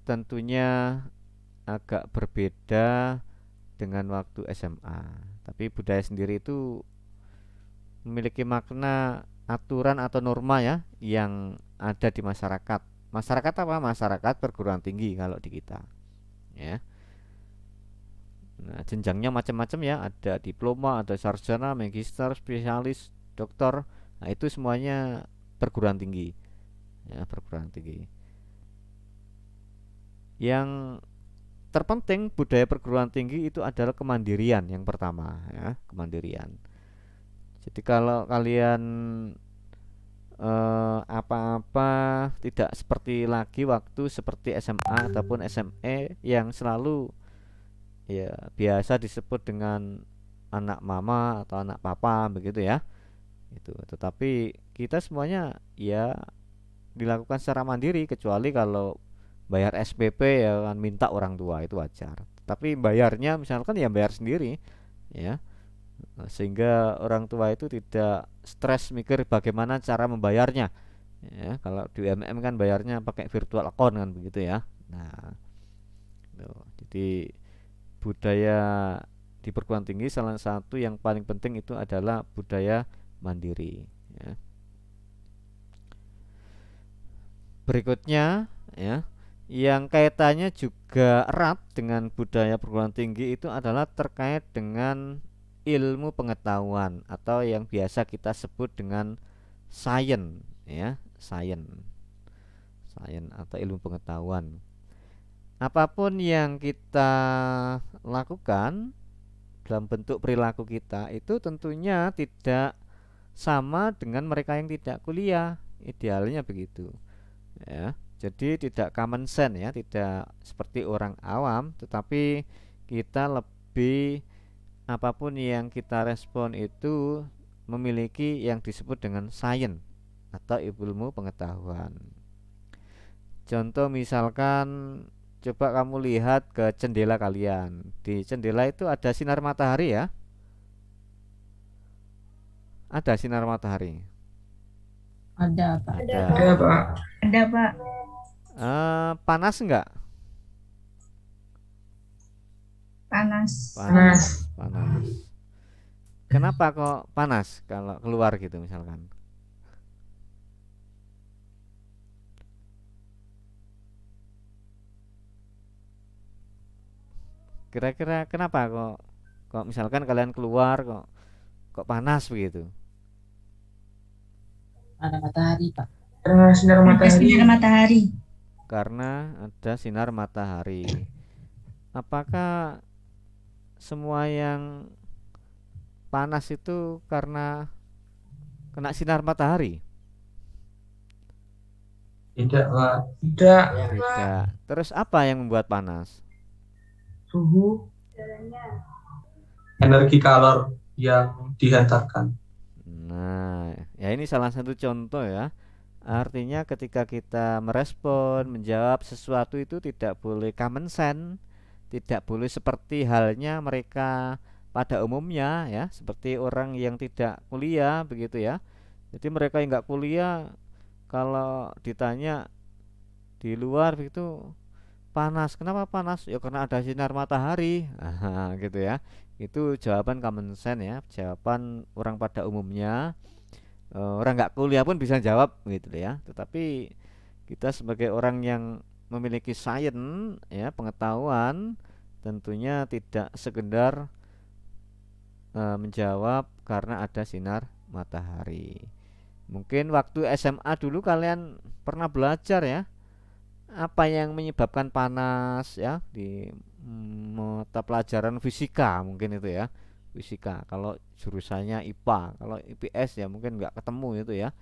tentunya agak berbeda dengan waktu SMA. Tapi budaya sendiri itu memiliki makna aturan atau norma ya yang ada di masyarakat. Masyarakat apa? Masyarakat perguruan tinggi kalau di kita. Ya. Nah, jenjangnya macam-macam ya, ada diploma, ada sarjana, magister, spesialis, doktor. Nah, itu semuanya perguruan tinggi. Ya, perguruan tinggi. Yang terpenting budaya perguruan tinggi itu adalah kemandirian yang pertama ya, kemandirian. Jadi kalau kalian apa-apa tidak seperti lagi waktu seperti SMA ataupun SME yang selalu ya biasa disebut dengan anak mama atau anak papa begitu ya. Itu. Tetapi kita semuanya ya dilakukan secara mandiri kecuali kalau bayar SPP ya kan minta orang tua itu wajar. Tapi bayarnya misalkan ya bayar sendiri ya. Sehingga orang tua itu tidak stres mikir bagaimana cara membayarnya ya. Kalau di UMM kan bayarnya pakai virtual account kan begitu ya. Nah jadi budaya di perguruan tinggi salah satu yang paling penting itu adalah budaya mandiri ya. Berikutnya ya yang kaitannya juga erat dengan budaya perguruan tinggi itu adalah terkait dengan ilmu pengetahuan atau yang biasa kita sebut dengan sains ya, sains atau ilmu pengetahuan. Apapun yang kita lakukan dalam bentuk perilaku kita itu tentunya tidak sama dengan mereka yang tidak kuliah, idealnya begitu ya. Jadi tidak common sense ya, tidak seperti orang awam, tetapi kita lebih apapun yang kita respon itu memiliki yang disebut dengan sains atau ilmu pengetahuan. Contoh misalkan coba kamu lihat ke jendela kalian. Di jendela itu ada sinar matahari ya. Ada sinar matahari. Ada, Pak. Ada, Pak. Ada, Pak. Panas enggak? Panas. Panas. Kenapa kok panas kalau keluar gitu misalkan? Kira-kira kenapa kok misalkan kalian keluar kok panas begitu? Ada matahari, Pak. Karena sinar matahari. Karena ada sinar matahari. Apakah semua yang panas itu karena kena sinar matahari? Tidak, Pak. Tidak. Terus apa yang membuat panas? Suhu. Energi kalor yang dihantarkan. Nah, ya ini salah satu contoh ya. Artinya ketika kita merespon, menjawab sesuatu itu tidak boleh common sense, tidak boleh seperti halnya mereka pada umumnya ya, seperti orang yang tidak kuliah begitu ya. Jadi mereka yang nggak kuliah kalau ditanya di luar begitu panas, kenapa panas? Ya karena ada sinar matahari, gitu ya. Itu jawaban common sense ya, jawaban orang pada umumnya. Orang nggak kuliah pun bisa jawab gitu ya. Tetapi kita sebagai orang yang memiliki sains ya, pengetahuan, tentunya tidak sekedar menjawab karena ada sinar matahari. Mungkin waktu SMA dulu kalian pernah belajar ya, apa yang menyebabkan panas ya di mata pelajaran fisika mungkin itu ya, fisika kalau jurusannya IPA. Kalau IPS ya mungkin nggak ketemu itu ya.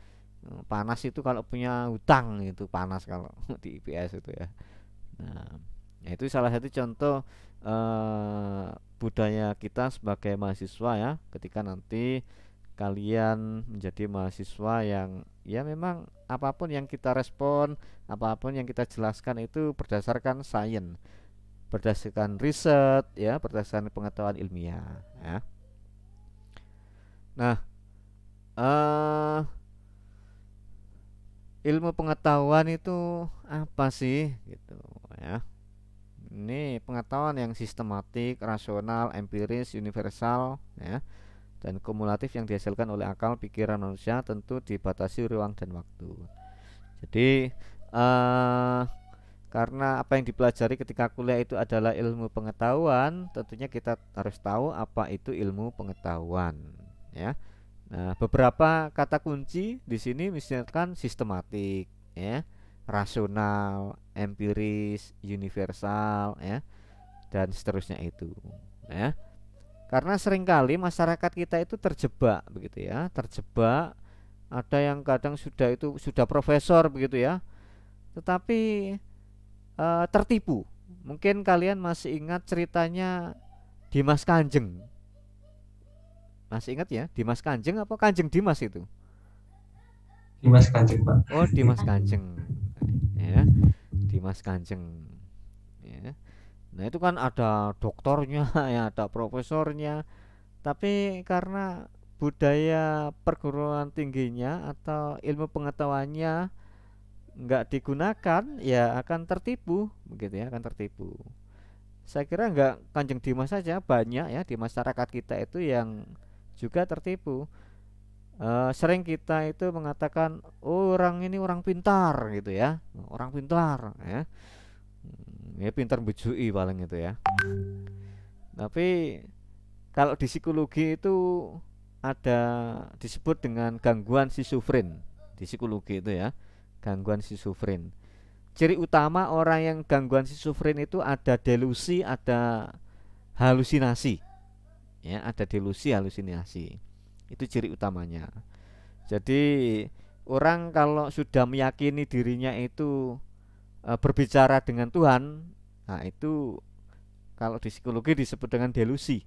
Panas itu kalau punya hutang itu panas kalau di IPS itu ya. Nah, itu salah satu contoh budaya kita sebagai mahasiswa ya, ketika nanti kalian menjadi mahasiswa yang ya memang apapun yang kita respon, apapun yang kita jelaskan itu berdasarkan sains, berdasarkan riset ya, berdasarkan pengetahuan ilmiah ya. Nah, eh ilmu pengetahuan itu apa sih gitu ya. Ini pengetahuan yang sistematik, rasional, empiris, universal ya, dan kumulatif yang dihasilkan oleh akal pikiran manusia, tentu dibatasi ruang dan waktu. Jadi karena apa yang dipelajari ketika kuliah itu adalah ilmu pengetahuan, tentunya kita harus tahu apa itu ilmu pengetahuan ya. Nah, beberapa kata kunci di sini misalkan sistematik ya, rasional, empiris, universal ya, dan seterusnya itu ya. Karena seringkali masyarakat kita itu terjebak begitu ya, terjebak. Ada yang kadang sudah profesor begitu ya, tetapi tertipu. Mungkin kalian masih ingat ceritanya Dimas Kanjeng. Masih ingat ya, Dimas Kanjeng apa Kanjeng Dimas itu? Dimas Kanjeng, Pak. Oh, Dimas Kanjeng. Ya, Dimas Kanjeng. Ya. Nah, itu kan ada doktornya, ya, ada profesornya. Tapi karena budaya perguruan tingginya atau ilmu pengetahuannya nggak digunakan, ya akan tertipu, begitu ya, akan tertipu. Saya kira nggak Kanjeng Dimas saja, banyak ya di masyarakat kita itu yang juga tertipu. Sering kita itu mengatakan, oh, orang ini orang pintar gitu ya, orang pintar ya, ya pintar bujui paling itu ya. Tapi kalau di psikologi itu ada disebut dengan gangguan schizofren di psikologi itu ya, gangguan schizofren. Ciri utama orang yang gangguan schizofren itu ada delusi, ada halusinasi. Ya, ada delusi, halusinasi. Itu ciri utamanya. Jadi orang kalau sudah meyakini dirinya itu berbicara dengan Tuhan, nah itu kalau di psikologi disebut dengan delusi.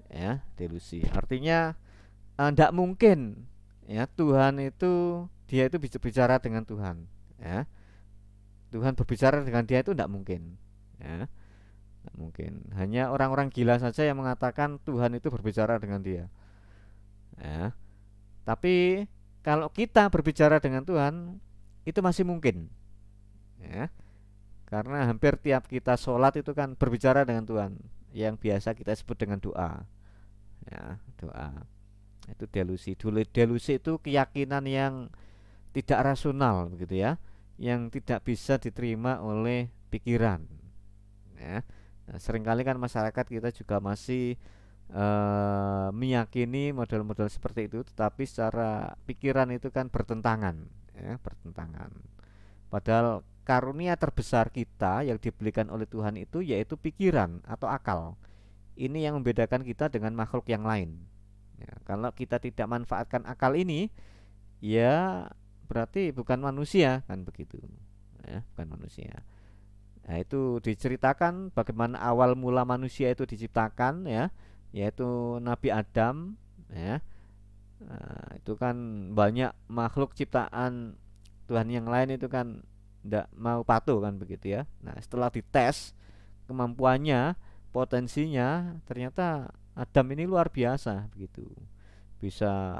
Ya, delusi. Artinya tidak mungkin ya Tuhan itu dia itu bisa bicara dengan Tuhan. Ya. Tuhan berbicara dengan dia itu tidak mungkin ya, tidak mungkin. Hanya orang-orang gila saja yang mengatakan Tuhan itu berbicara dengan dia ya. Tapi kalau kita berbicara dengan Tuhan itu masih mungkin ya, karena hampir tiap kita sholat itu kan berbicara dengan Tuhan, yang biasa kita sebut dengan doa ya, doa. Itu delusi. Delusi itu keyakinan yang tidak rasional begitu ya, yang tidak bisa diterima oleh pikiran ya. Nah, seringkali kan masyarakat kita juga masih meyakini model-model seperti itu, tetapi secara pikiran itu kan bertentangan ya, bertentangan. Padahal karunia terbesar kita yang diberikan oleh Tuhan itu yaitu pikiran atau akal. Ini yang membedakan kita dengan makhluk yang lain ya. Kalau kita tidak manfaatkan akal ini, ya berarti bukan manusia kan begitu ya, bukan manusia. Nah, itu diceritakan bagaimana awal mula manusia itu diciptakan ya, yaitu Nabi Adam ya. Nah, itu kan banyak makhluk ciptaan Tuhan yang lain itu kan tidak mau patuh kan begitu ya. Nah, setelah dites kemampuannya, potensinya, ternyata Adam ini luar biasa begitu, bisa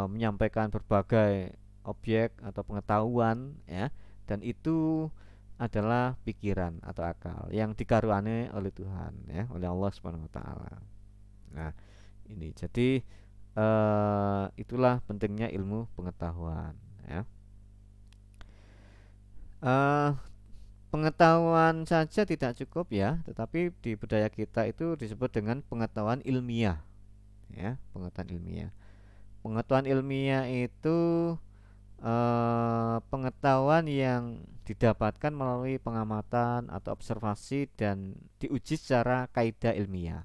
menyampaikan berbagai objek atau pengetahuan ya, dan itu adalah pikiran atau akal yang dikaruniai oleh Tuhan ya, oleh Allah Subhanahu wa taala. Nah, ini jadi itulah pentingnya ilmu pengetahuan ya. Pengetahuan saja tidak cukup ya, tetapi di budaya kita itu disebut dengan pengetahuan ilmiah ya, pengetahuan ilmiah. Pengetahuan ilmiah itu pengetahuan yang didapatkan melalui pengamatan atau observasi dan diuji secara kaidah ilmiah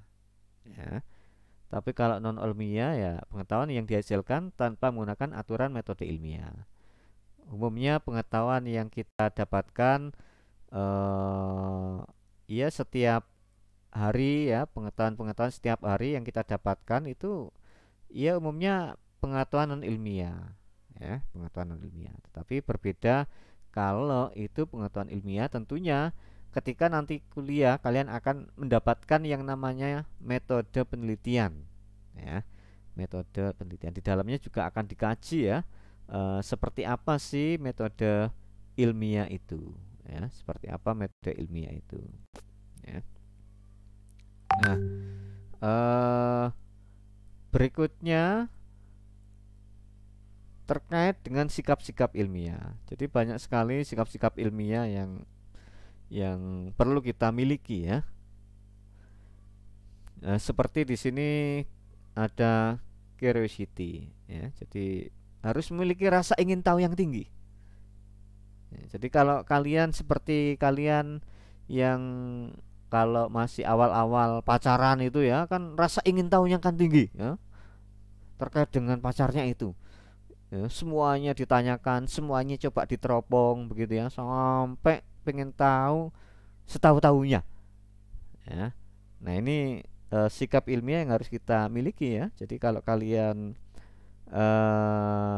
ya. Tapi kalau non ilmiah ya pengetahuan yang dihasilkan tanpa menggunakan aturan metode ilmiah. Umumnya pengetahuan yang kita dapatkan ya setiap hari ya, pengetahuan setiap hari yang kita dapatkan itu ya umumnya pengetahuan non ilmiah ya, pengetahuan non ilmiah. Tetapi berbeda kalau itu pengetahuan ilmiah, tentunya ketika nanti kuliah kalian akan mendapatkan yang namanya metode penelitian ya. metode penelitian. Di dalamnya juga akan dikaji ya, seperti apa sih metode ilmiah itu, ya, seperti apa metode ilmiah itu, ya. Nah, berikutnya terkait dengan sikap-sikap ilmiah. Jadi banyak sekali sikap-sikap ilmiah yang perlu kita miliki ya. Seperti di sini ada curiosity ya. Jadi harus memiliki rasa ingin tahu yang tinggi. Ya, jadi kalau kalian seperti kalian yang kalau masih awal-awal pacaran itu ya kan rasa ingin tahunya kan tinggi ya, terkait dengan pacarnya itu ya, semuanya ditanyakan, semuanya coba diteropong begitu ya, sampai pengen tahu setahu-tahunya ya. Nah ini sikap ilmiah yang harus kita miliki ya. Jadi kalau kalian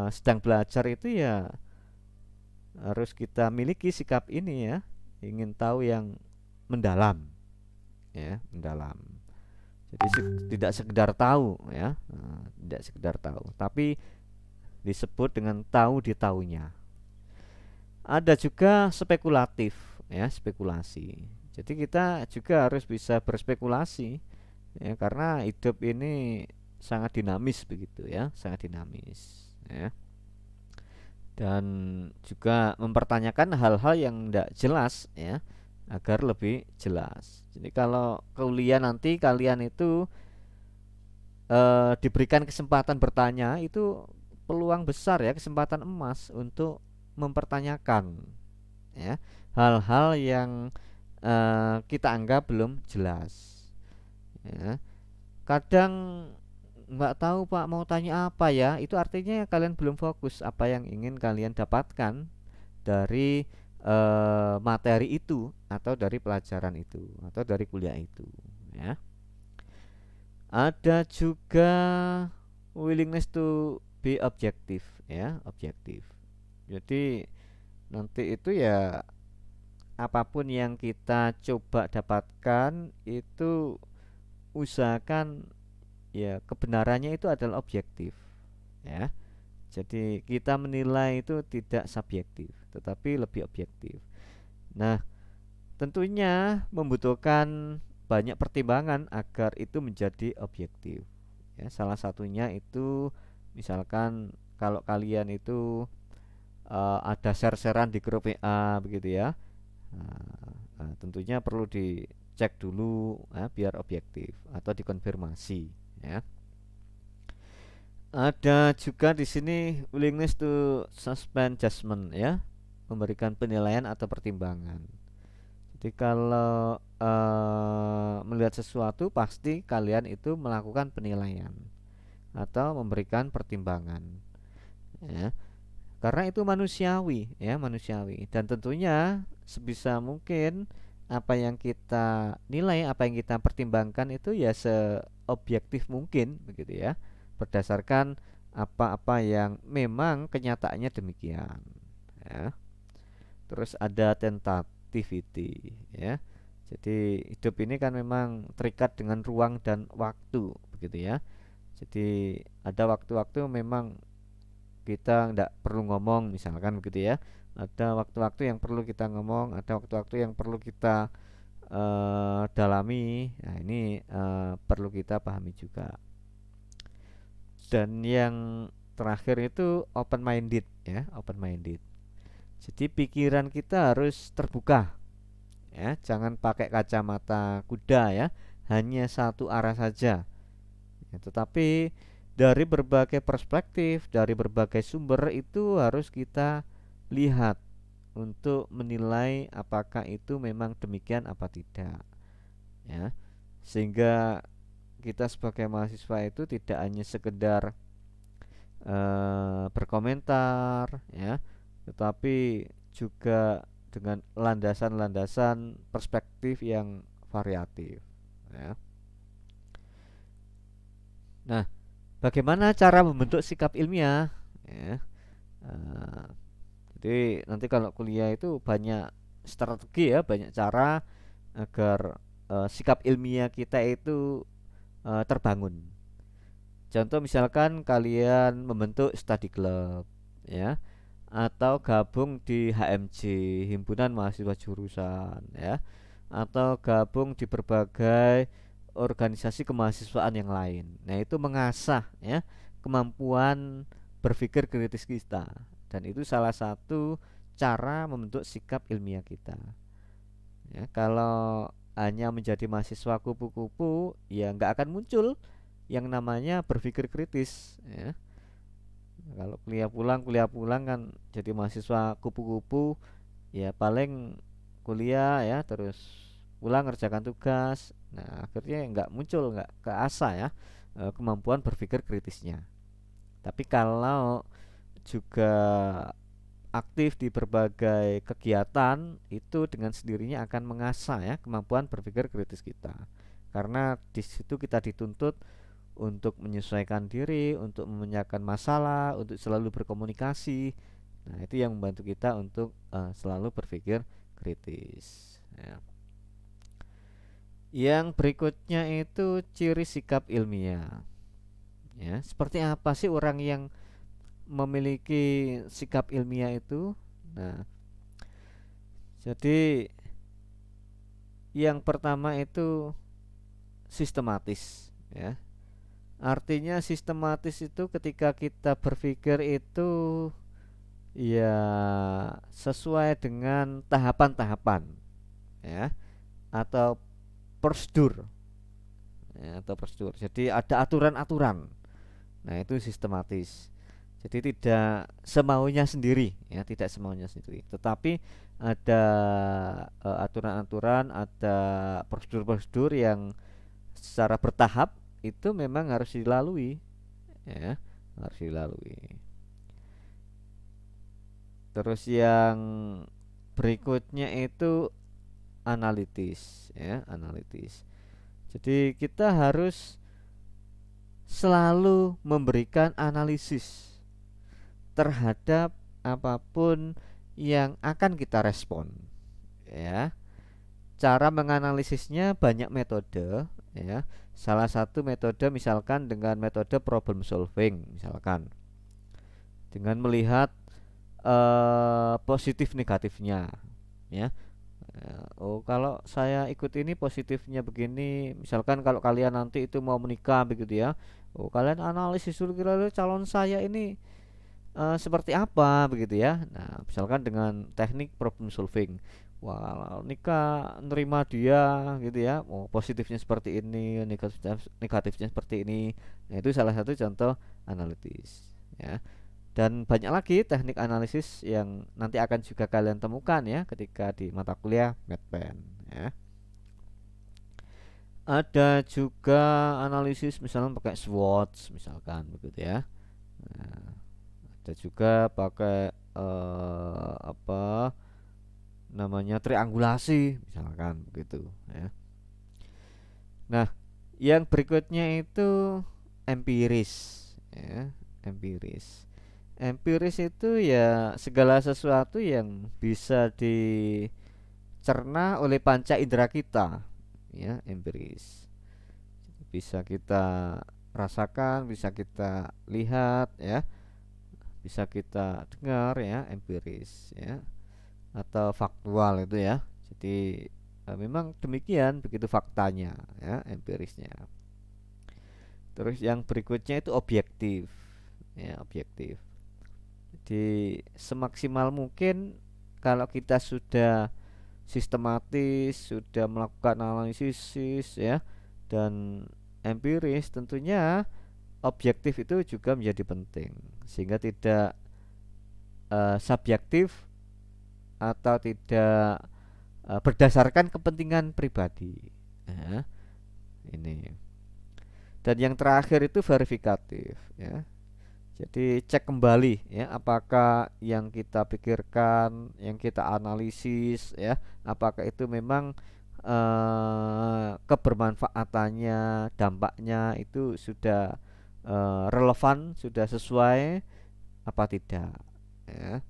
sedang belajar itu ya harus kita miliki sikap ini ya, ingin tahu yang mendalam ya, mendalam. Jadi tidak sekedar tahu ya, tidak sekedar tahu, tapi disebut dengan tahu ditahunya. Ada juga spekulatif ya, spekulasi. Jadi kita juga harus bisa berspekulasi ya, karena hidup ini sangat dinamis begitu ya, sangat dinamis ya. Dan juga mempertanyakan hal-hal yang tidak jelas ya, agar lebih jelas. Jadi kalau kuliah nanti kalian itu diberikan kesempatan bertanya, itu peluang besar ya, kesempatan emas untuk mempertanyakan ya hal-hal yang kita anggap belum jelas ya. Kadang nggak tahu Pak mau tanya apa ya, itu artinya kalian belum fokus apa yang ingin kalian dapatkan dari materi itu atau dari pelajaran itu atau dari kuliah itu ya. Ada juga willingness to be objective ya, objektif. Jadi nanti itu ya apapun yang kita coba dapatkan itu usahakan ya kebenarannya itu adalah objektif ya. Jadi kita menilai itu tidak subjektif tetapi lebih objektif. Nah, tentunya membutuhkan banyak pertimbangan agar itu menjadi objektif ya. Salah satunya itu misalkan kalau kalian itu ada share-sharean di grup WA begitu ya. Tentunya perlu dicek dulu ya, biar objektif atau dikonfirmasi ya. Ada juga di sini willingness to suspend judgment ya, memberikan penilaian atau pertimbangan. Jadi kalau melihat sesuatu pasti kalian itu melakukan penilaian atau memberikan pertimbangan ya. Karena itu manusiawi ya, manusiawi. Dan tentunya sebisa mungkin apa yang kita nilai, apa yang kita pertimbangkan itu ya seobjektif mungkin begitu ya, berdasarkan apa-apa yang memang kenyataannya demikian ya. Terus ada tentativity ya. Jadi hidup ini kan memang terikat dengan ruang dan waktu begitu ya. Jadi ada waktu-waktu memang kita tidak perlu ngomong misalkan begitu ya. Ada waktu-waktu yang perlu kita ngomong, ada waktu-waktu yang perlu kita dalami. Nah ini perlu kita pahami juga. Dan yang terakhir itu open minded ya, open minded. Jadi pikiran kita harus terbuka ya, jangan pakai kacamata kuda ya, hanya satu arah saja ya, tetapi dari berbagai perspektif, dari berbagai sumber itu harus kita lihat untuk menilai apakah itu memang demikian apa tidak ya. Sehingga kita sebagai mahasiswa itu tidak hanya sekedar berkomentar ya, tetapi juga dengan landasan-landasan perspektif yang variatif ya. Nah, bagaimana cara membentuk sikap ilmiah ya? Jadi nanti kalau kuliah itu banyak strategi ya, banyak cara agar sikap ilmiah kita itu terbangun. Contoh misalkan kalian membentuk study club ya, atau gabung di HMJ, himpunan mahasiswa jurusan ya, atau gabung di berbagai organisasi kemahasiswaan yang lain. Nah, itu mengasah ya kemampuan berpikir kritis kita, dan itu salah satu cara membentuk sikap ilmiah kita. Ya, kalau hanya menjadi mahasiswa kupu-kupu, ya nggak akan muncul yang namanya berpikir kritis. Ya. Kalau kuliah pulang kan jadi mahasiswa kupu-kupu, ya paling kuliah ya terus pulang ngerjakan tugas. Nah, akhirnya nggak muncul, nggak keasah ya kemampuan berpikir kritisnya. Tapi kalau juga aktif di berbagai kegiatan, itu dengan sendirinya akan mengasah ya kemampuan berpikir kritis kita. Karena di situ kita dituntut untuk menyesuaikan diri, untuk memecahkan masalah, untuk selalu berkomunikasi. Nah, itu yang membantu kita untuk selalu berpikir kritis ya. Yang berikutnya itu ciri sikap ilmiah ya. Seperti apa sih orang yang memiliki sikap ilmiah itu? Nah, jadi yang pertama itu sistematis ya. Artinya sistematis itu ketika kita berpikir itu ya sesuai dengan tahapan-tahapan ya, atau prosedur ya, atau prosedur. Jadi ada aturan-aturan. Nah, itu sistematis. Jadi tidak semaunya sendiri ya, tidak semaunya sendiri. Tetapi ada aturan-aturan, ada prosedur-prosedur yang secara bertahap itu memang harus dilalui ya, harus dilalui. Terus yang berikutnya itu analitis ya, analitis. Jadi kita harus selalu memberikan analisis terhadap apapun yang akan kita respon ya. Cara menganalisisnya banyak metode ya. Salah satu metode misalkan dengan metode problem solving, misalkan dengan melihat positif negatifnya ya. Oh, kalau saya ikut ini positifnya begini, misalkan kalau kalian nanti itu mau menikah begitu ya. Oh, kalian analisis dulu kira-kira calon saya ini seperti apa begitu ya. Nah, misalkan dengan teknik problem solving, wah nikah nerima dia gitu ya, oh positifnya seperti ini, negatifnya seperti ini. Nah, itu salah satu contoh analitis ya. Dan banyak lagi teknik analisis yang nanti akan juga kalian temukan ya ketika di mata kuliah Medpen ya. Ada juga analisis misalnya pakai SWOT misalkan begitu ya. Nah, ada juga pakai apa namanya triangulasi misalkan begitu ya. Nah, yang berikutnya itu empiris ya, empiris. Empiris itu ya segala sesuatu yang bisa dicerna oleh panca indera kita ya, empiris. Bisa kita rasakan, bisa kita lihat ya, bisa kita dengar ya, empiris ya, atau faktual itu ya. Jadi memang demikian, begitu faktanya ya, empirisnya. Terus yang berikutnya itu objektif ya, objektif. Jadi semaksimal mungkin kalau kita sudah sistematis, sudah melakukan analisis ya, dan empiris, tentunya objektif itu juga menjadi penting sehingga tidak subjektif atau tidak berdasarkan kepentingan pribadi. Ini. Dan yang terakhir itu verifikatif ya. Jadi cek kembali ya, apakah yang kita pikirkan, yang kita analisis ya, apakah itu memang kebermanfaatannya, dampaknya itu sudah relevan, sudah sesuai apa tidak ya.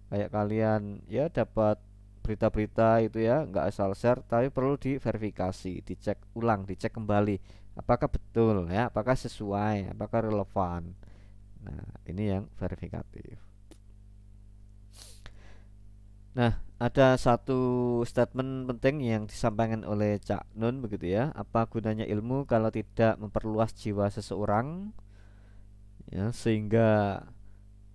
Kayak kalian ya dapat berita-berita itu ya, nggak asal share, tapi perlu diverifikasi, dicek ulang, dicek kembali apakah betul ya, apakah sesuai, apakah relevan. Nah, ini yang verifikatif. Nah, ada satu statement penting yang disampaikan oleh Cak Nun begitu ya. Apa gunanya ilmu kalau tidak memperluas jiwa seseorang ya, sehingga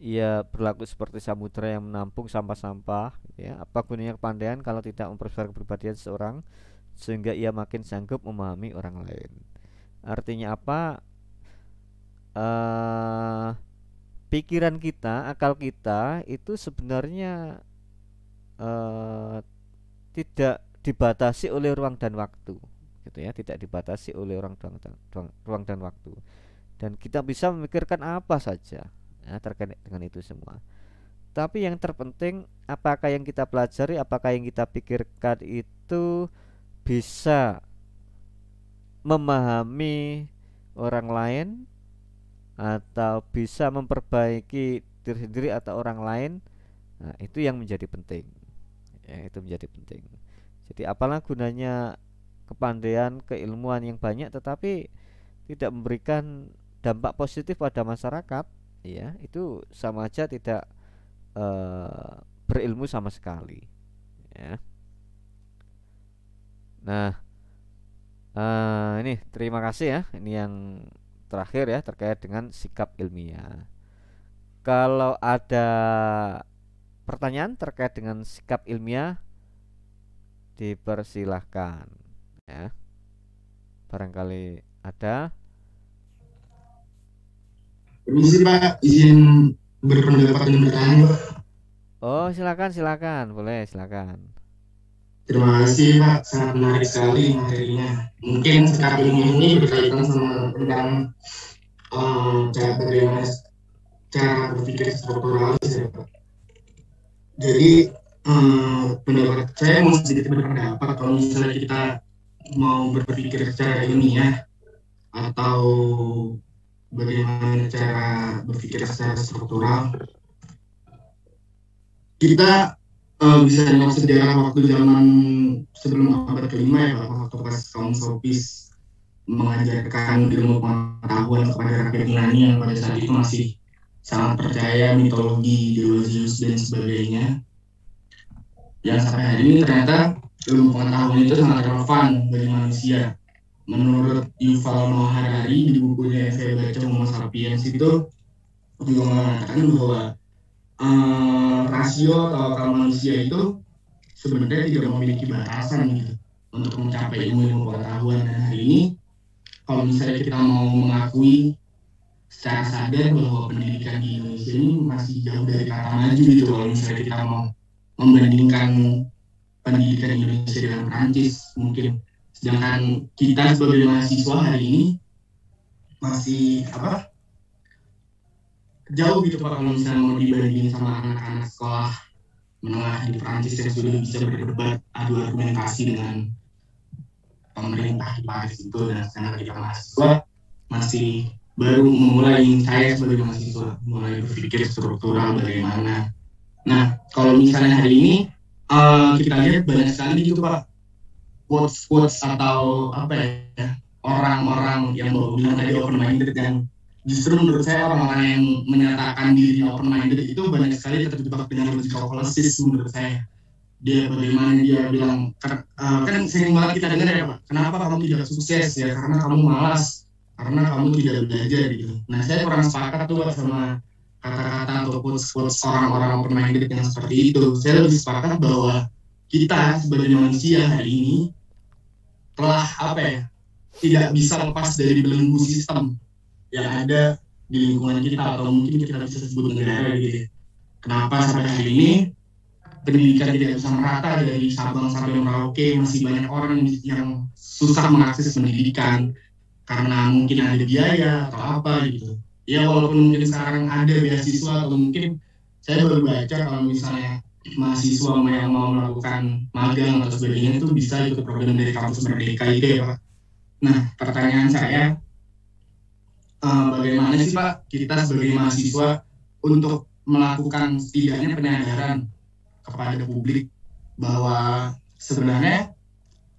ia berlaku seperti samudera yang menampung sampah-sampah ya. Apa gunanya kepandaian kalau tidak memperbesar kepribadian seseorang sehingga ia makin sanggup memahami orang lain. Artinya apa? Pikiran kita, akal kita itu sebenarnya tidak dibatasi oleh ruang dan waktu gitu ya, tidak dibatasi oleh ruang dan waktu, dan kita bisa memikirkan apa saja ya, terkait dengan itu semua. Tapi yang terpenting, apakah yang kita pelajari, apakah yang kita pikirkan itu bisa memahami orang lain atau bisa memperbaiki diri sendiri atau orang lain. Nah, itu yang menjadi penting ya, itu menjadi penting. Jadi apalah gunanya kepandaian, keilmuan yang banyak tetapi tidak memberikan dampak positif pada masyarakat ya, itu sama aja tidak berilmu sama sekali ya. Nah, ini terima kasih ya, ini yang terakhir ya terkait dengan sikap ilmiah. Kalau ada pertanyaan terkait dengan sikap ilmiah, dipersilahkan ya. Barangkali ada. Permisi Pak, izin berpendapat dan bertanya. Oh, silakan, boleh silakan. Terima kasih Pak, sangat menarik sekali materinya. Mungkin sikap ilmiah ini berkaitan sama tentang cara berpikir strukturalis ya Pak. Jadi pendapat saya mau sedikit berpendapat kalau misalnya kita mau berpikir secara ilmiah atau bagaimana cara berpikir secara struktural, kita bisa lihat sejarah waktu zaman sebelum abad ke-5 ya Pak, waktu pas kaum Sofis mengajarkan ilmu pengetahuan kepada rakyat Yunani yang pada saat itu masih sangat percaya mitologi, Zeus dan sebagainya. Yang sampai hari ini ternyata ilmu pengetahuan itu sangat relevan bagi manusia. Menurut Yuval Noah Harari di bukunya yang saya baca Homo Sapiens itu juga mengatakan bahwa rasio atau akal manusia itu sebenarnya tidak memiliki batasan gitu untuk mencapai ilmu pengetahuan. Dan hari ini kalau misalnya kita mau mengakui secara sadar bahwa pendidikan di Indonesia ini masih jauh dari kata maju gitu, kalau misalnya kita mau membandingkan pendidikan Indonesia dengan Prancis mungkin, sedangkan kita sebagai mahasiswa hari ini masih jauh gitu Pak kalau misalnya mau dibandingin sama anak-anak sekolah menengah di Prancis yang sudah bisa berdebat, adu argumentasi dengan pemerintah di Paris itu, dan sedangkan kita mahasiswa masih baru memulai, saya sebagai mahasiswa mulai berpikir struktural bagaimana. Nah, kalau misalnya hari ini kita lihat banyak sekali gitu Pak quotes atau orang-orang yang baru bilang tadi open minded, dan justru menurut saya orang-orang yang menyatakan diri open minded itu banyak sekali terjebak dengan logical fallacies menurut saya. Dia bagaimana dia bilang kan sering banget kita dengar ya Pak, kenapa kamu tidak sukses ya, karena kamu malas, karena kamu tidak belajar gitu. Nah, saya kurang sepakat tuh Pak sama kata-kata atau quotes orang-orang open minded yang seperti itu. Saya lebih sepakat bahwa kita sebagai manusia hari ini telah tidak bisa lepas dari belenggu sistem yang ada di lingkungan kita, atau mungkin kita bisa sebut negara gitu. Kenapa sampai hari ini pendidikan tidak bisa merata dari Sabang sampai Merauke, masih banyak orang yang susah mengakses pendidikan karena mungkin ada biaya atau apa gitu. Ya walaupun mungkin sekarang ada beasiswa, atau mungkin saya baru baca kalau misalnya mahasiswa yang mau melakukan magang atau sebagainya itu bisa ikut program dari kampus Merdeka itu ya Pak. Nah, pertanyaan saya, bagaimana sih Pak kita sebagai mahasiswa untuk melakukan setidaknya penyadaran kepada publik bahwa sebenarnya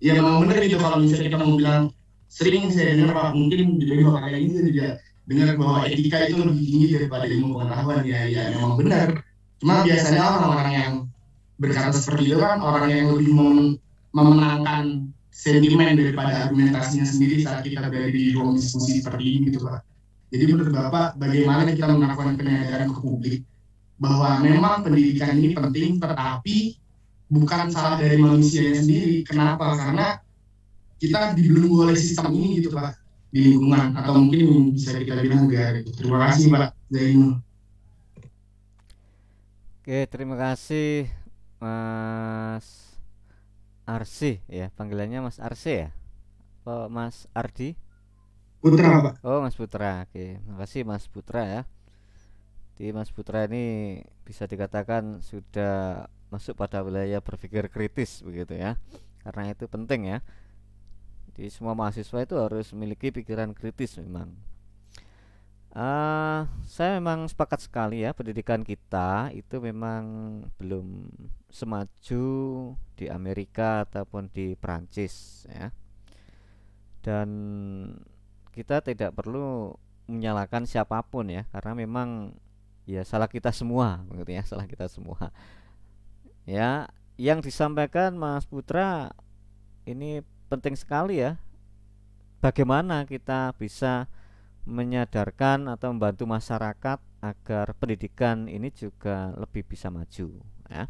ya memang benar gitu kalau misalnya kita mau bilang sering saya dengar Pak, mungkin dari Bapak ini juga dengar bahwa etika itu lebih tinggi daripada ilmu pengetahuan. Ya memang benar. Cuma biasanya orang-orang yang berkata seperti itu kan orang yang lebih memenangkan sentimen daripada argumentasinya sendiri saat kita berada di ruang diskusi seperti ini gitu Pak. Jadi menurut Bapak bagaimana kita melakukan penyadaran ke publik bahwa memang pendidikan ini penting, tetapi bukan salah dari manusianya sendiri. Kenapa? Karena kita dibelenggu oleh sistem ini gitu Pak, di lingkungan atau mungkin bisa kita bilang negara. Terima kasih Pak Zainul. Oke, terima kasih Mas Arsi ya, panggilannya Mas Arsi ya, oh, Mas Ardi Putra Pak. Oh Mas Putra, oke, makasih Mas Putra ya. Jadi Mas Putra ini bisa dikatakan sudah masuk pada wilayah berpikir kritis begitu ya, karena itu penting ya. Jadi semua mahasiswa itu harus memiliki pikiran kritis memang. Saya memang sepakat sekali ya, pendidikan kita itu memang belum semaju di Amerika ataupun di Prancis ya. Dan kita tidak perlu menyalahkan siapapun ya, karena memang ya salah kita semua begitu ya, salah kita semua. Ya, yang disampaikan Mas Putra ini penting sekali ya. Bagaimana kita bisa menyadarkan atau membantu masyarakat agar pendidikan ini juga lebih bisa maju ya.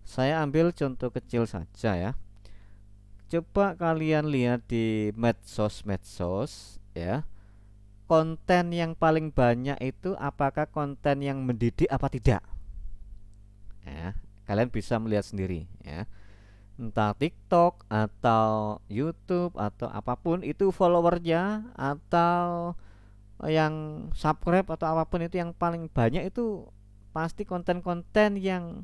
Saya ambil contoh kecil saja ya. Coba kalian lihat di medsos ya. Konten yang paling banyak itu apakah konten yang mendidik apa tidak? Ya, kalian bisa melihat sendiri ya. Entah TikTok atau YouTube atau apapun itu, followernya atau yang subscribe atau apapun itu, yang paling banyak itu pasti konten-konten yang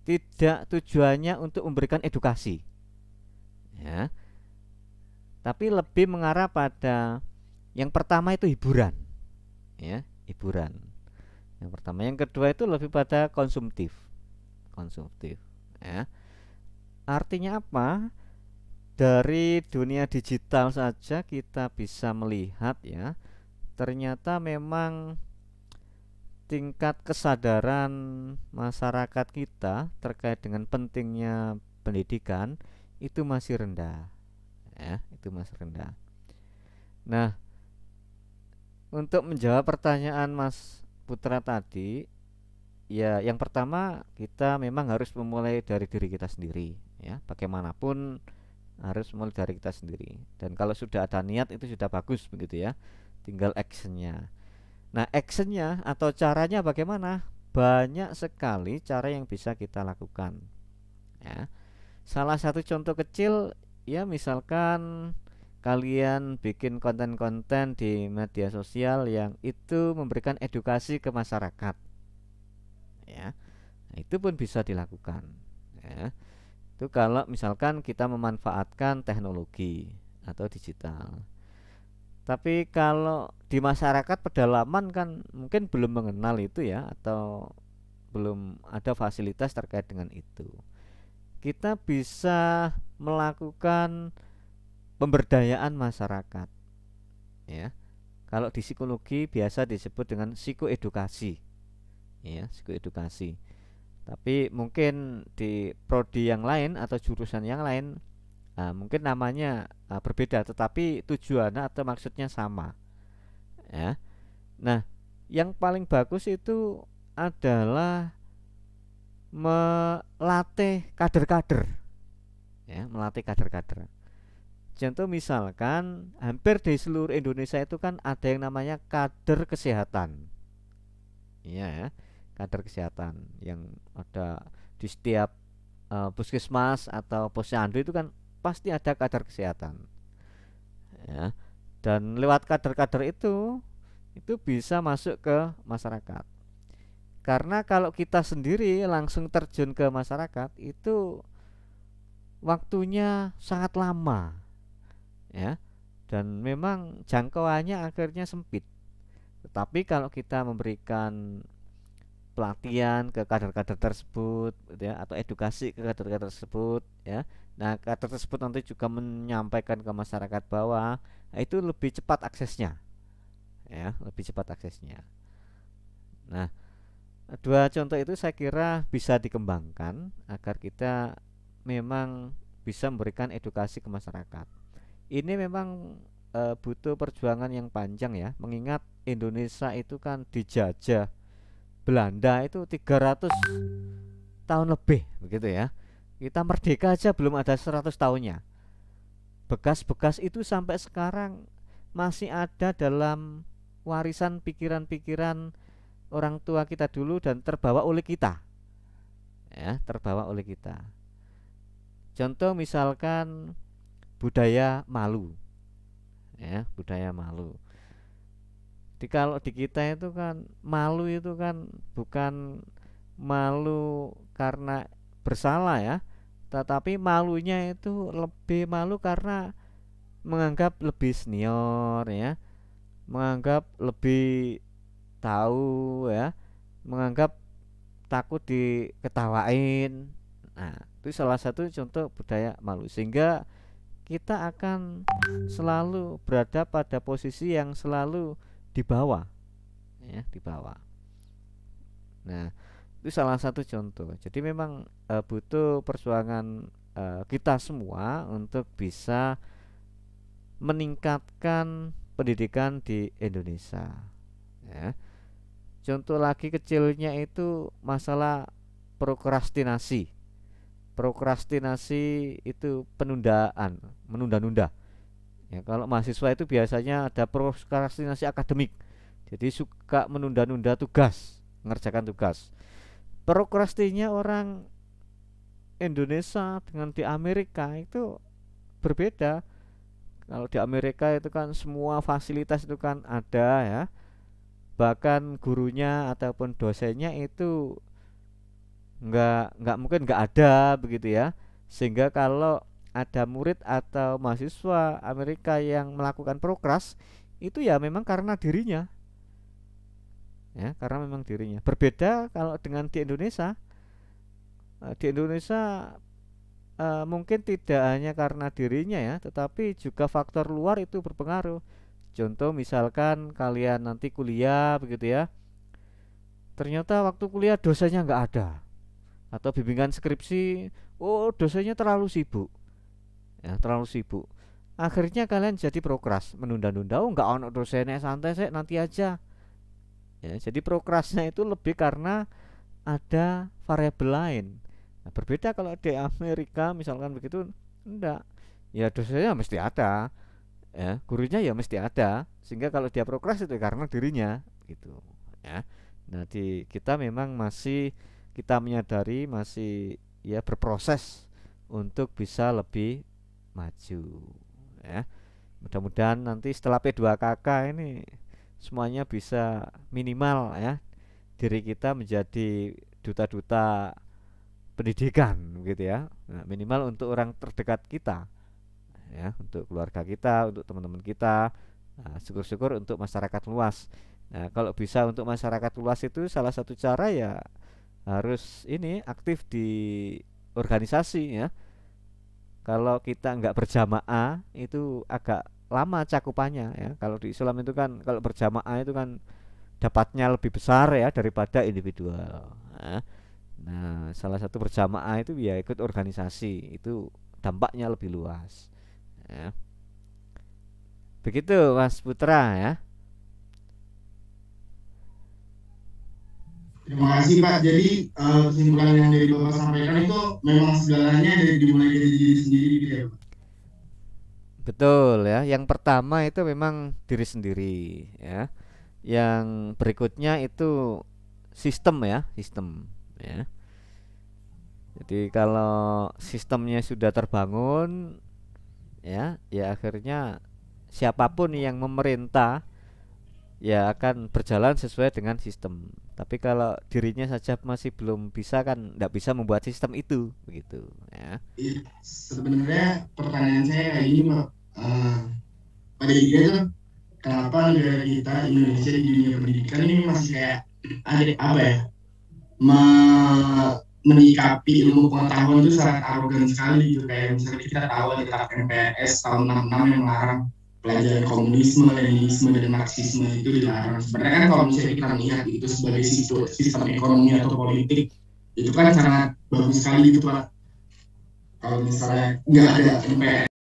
tidak tujuannya untuk memberikan edukasi ya, tapi lebih mengarah pada yang pertama itu hiburan ya, hiburan yang pertama. Yang kedua itu lebih pada konsumtif ya. Artinya apa? Dari dunia digital saja kita bisa melihat ya, ternyata memang tingkat kesadaran masyarakat kita terkait dengan pentingnya pendidikan itu masih rendah ya, itu masih rendah. Nah, untuk menjawab pertanyaan Mas Putra tadi ya, yang pertama kita memang harus memulai dari diri kita sendiri ya, bagaimanapun harus mulai dari kita sendiri. Dan kalau sudah ada niat itu sudah bagus begitu ya, tinggal actionnya. Nah, actionnya atau caranya bagaimana? Banyak sekali cara yang bisa kita lakukan ya. Salah satu contoh kecil ya, misalkan kalian bikin konten-konten di media sosial yang itu memberikan edukasi ke masyarakat ya, nah, itu pun bisa dilakukan ya. Itu kalau misalkan kita memanfaatkan teknologi atau digital. Tapi kalau di masyarakat pedalaman kan mungkin belum mengenal itu ya, atau belum ada fasilitas terkait dengan itu. Kita bisa melakukan pemberdayaan masyarakat ya. Kalau di psikologi biasa disebut dengan psikoedukasi ya, psikoedukasi. Tapi mungkin di prodi yang lain atau jurusan yang lain mungkin namanya berbeda, tetapi tujuannya atau maksudnya sama ya. Nah, yang paling bagus itu adalah melatih kader-kader ya, melatih kader-kader. Contoh misalkan hampir di seluruh Indonesia itu kan ada yang namanya kader kesehatan ya, kader kesehatan yang ada di setiap puskesmas atau posyandu itu kan pasti ada kader kesehatan ya. Dan lewat kader-kader itu bisa masuk ke masyarakat. Karena kalau kita sendiri langsung terjun ke masyarakat itu waktunya sangat lama ya, dan memang jangkauannya akhirnya sempit. Tetapi kalau kita memberikan pelatihan ke kader-kader tersebut gitu ya, atau edukasi ke kader-kader tersebut ya, Nah, kader tersebut nanti juga menyampaikan ke masyarakat bahwa itu lebih cepat aksesnya, ya, lebih cepat aksesnya. Nah, dua contoh itu saya kira bisa dikembangkan agar kita memang bisa memberikan edukasi ke masyarakat. Ini memang butuh perjuangan yang panjang ya, mengingat Indonesia itu kan dijajah Belanda itu 300 tahun lebih begitu ya. Kita merdeka aja belum ada 100 tahunnya. Bekas-bekas itu sampai sekarang masih ada dalam warisan pikiran-pikiran orang tua kita dulu dan terbawa oleh kita. Ya, terbawa oleh kita. Contoh misalkan budaya malu. Ya, budaya malu. Jadi kalau di kita itu kan malu itu kan bukan malu karena bersalah ya, tetapi malunya itu lebih malu karena menganggap lebih senior ya, menganggap lebih tahu ya, menganggap takut diketawain. Nah, itu salah satu contoh budaya malu, sehingga kita akan selalu berada pada posisi yang selalu di bawah ya, di bawah. Nah, itu salah satu contoh. Jadi memang butuh perjuangan kita semua untuk bisa meningkatkan pendidikan di Indonesia ya. Contoh lagi kecilnya itu masalah prokrastinasi. Prokrastinasi itu penundaan, menunda-nunda. Ya, kalau mahasiswa itu biasanya ada prokrastinasi akademik. Jadi suka menunda-nunda tugas, mengerjakan tugas. Prokrastinya orang Indonesia dengan di Amerika itu berbeda. Kalau di Amerika itu kan semua fasilitas itu kan ada ya. Bahkan gurunya ataupun dosennya itu nggak mungkin nggak ada begitu ya. Sehingga kalau ada murid atau mahasiswa Amerika yang melakukan prokras, itu ya memang karena dirinya. Ya, karena memang dirinya. Berbeda kalau dengan di Indonesia. Di Indonesia mungkin tidak hanya karena dirinya ya, tetapi juga faktor luar itu berpengaruh. Contoh misalkan kalian nanti kuliah begitu ya, ternyata waktu kuliah dosennya nggak ada, atau bimbingan skripsi, oh dosennya terlalu sibuk, ya terlalu sibuk. Akhirnya kalian jadi prokras, menunda-nunda. Oh nggak ono dosennya, santai saya nanti aja. Ya, jadi prokrasnya itu lebih karena ada variabel lain. Nah, berbeda kalau di Amerika misalkan begitu, enggak. Ya dosennya mesti ada, ya gurunya ya mesti ada, sehingga kalau dia prokras itu karena dirinya, gitu. Ya. Nah di kita memang masih kita menyadari masih ya berproses untuk bisa lebih maju. Ya. Mudah-mudahan nanti setelah P2KK ini semuanya bisa minimal ya, diri kita menjadi duta-duta pendidikan gitu ya. Nah, minimal untuk orang terdekat kita ya, untuk keluarga kita, untuk teman-teman kita. Nah, syukur-syukur untuk masyarakat luas. Nah, kalau bisa untuk masyarakat luas itu salah satu cara ya harus ini aktif di organisasi ya. Kalau kita nggak berjamaah itu agak lama cakupannya ya. Kalau di Islam itu kan kalau berjamaah itu kan dapatnya lebih besar ya daripada individual. Nah, salah satu berjamaah itu ya ikut organisasi, itu dampaknya lebih luas. Ya. Begitu Mas Putra ya. Terima kasih Pak. Jadi kesimpulan yang dari Bapak sampaikan itu memang segalanya dimulai dari diri sendiri gitu ya Pak. Betul ya. Yang pertama itu memang diri sendiri ya. Yang berikutnya itu sistem ya, sistem ya. Jadi kalau sistemnya sudah terbangun ya, ya akhirnya siapapun yang memerintah ya akan berjalan sesuai dengan sistem. Tapi kalau dirinya saja masih belum bisa kan tidak bisa membuat sistem itu begitu ya. Sebenarnya pertanyaan saya kayak gini Pak. Pada itu kenapa negara kita Indonesia di dunia pendidikan ini masih kayak ada apa ya, menyikapi ilmu pengetahuan itu sangat arogan sekali gitu. Kayak misalnya kita tahu ada kitab MPS tahun 66 yang melarang pelajaran komunisme, Leninisme, dan Marxisme itu dilarang. Sebenarnya kan kalau misalnya kita melihat itu sebagai sistem ekonomi atau politik, itu kan sangat bagus sekali gitu Pak. Kalau misalnya nggak ada MPS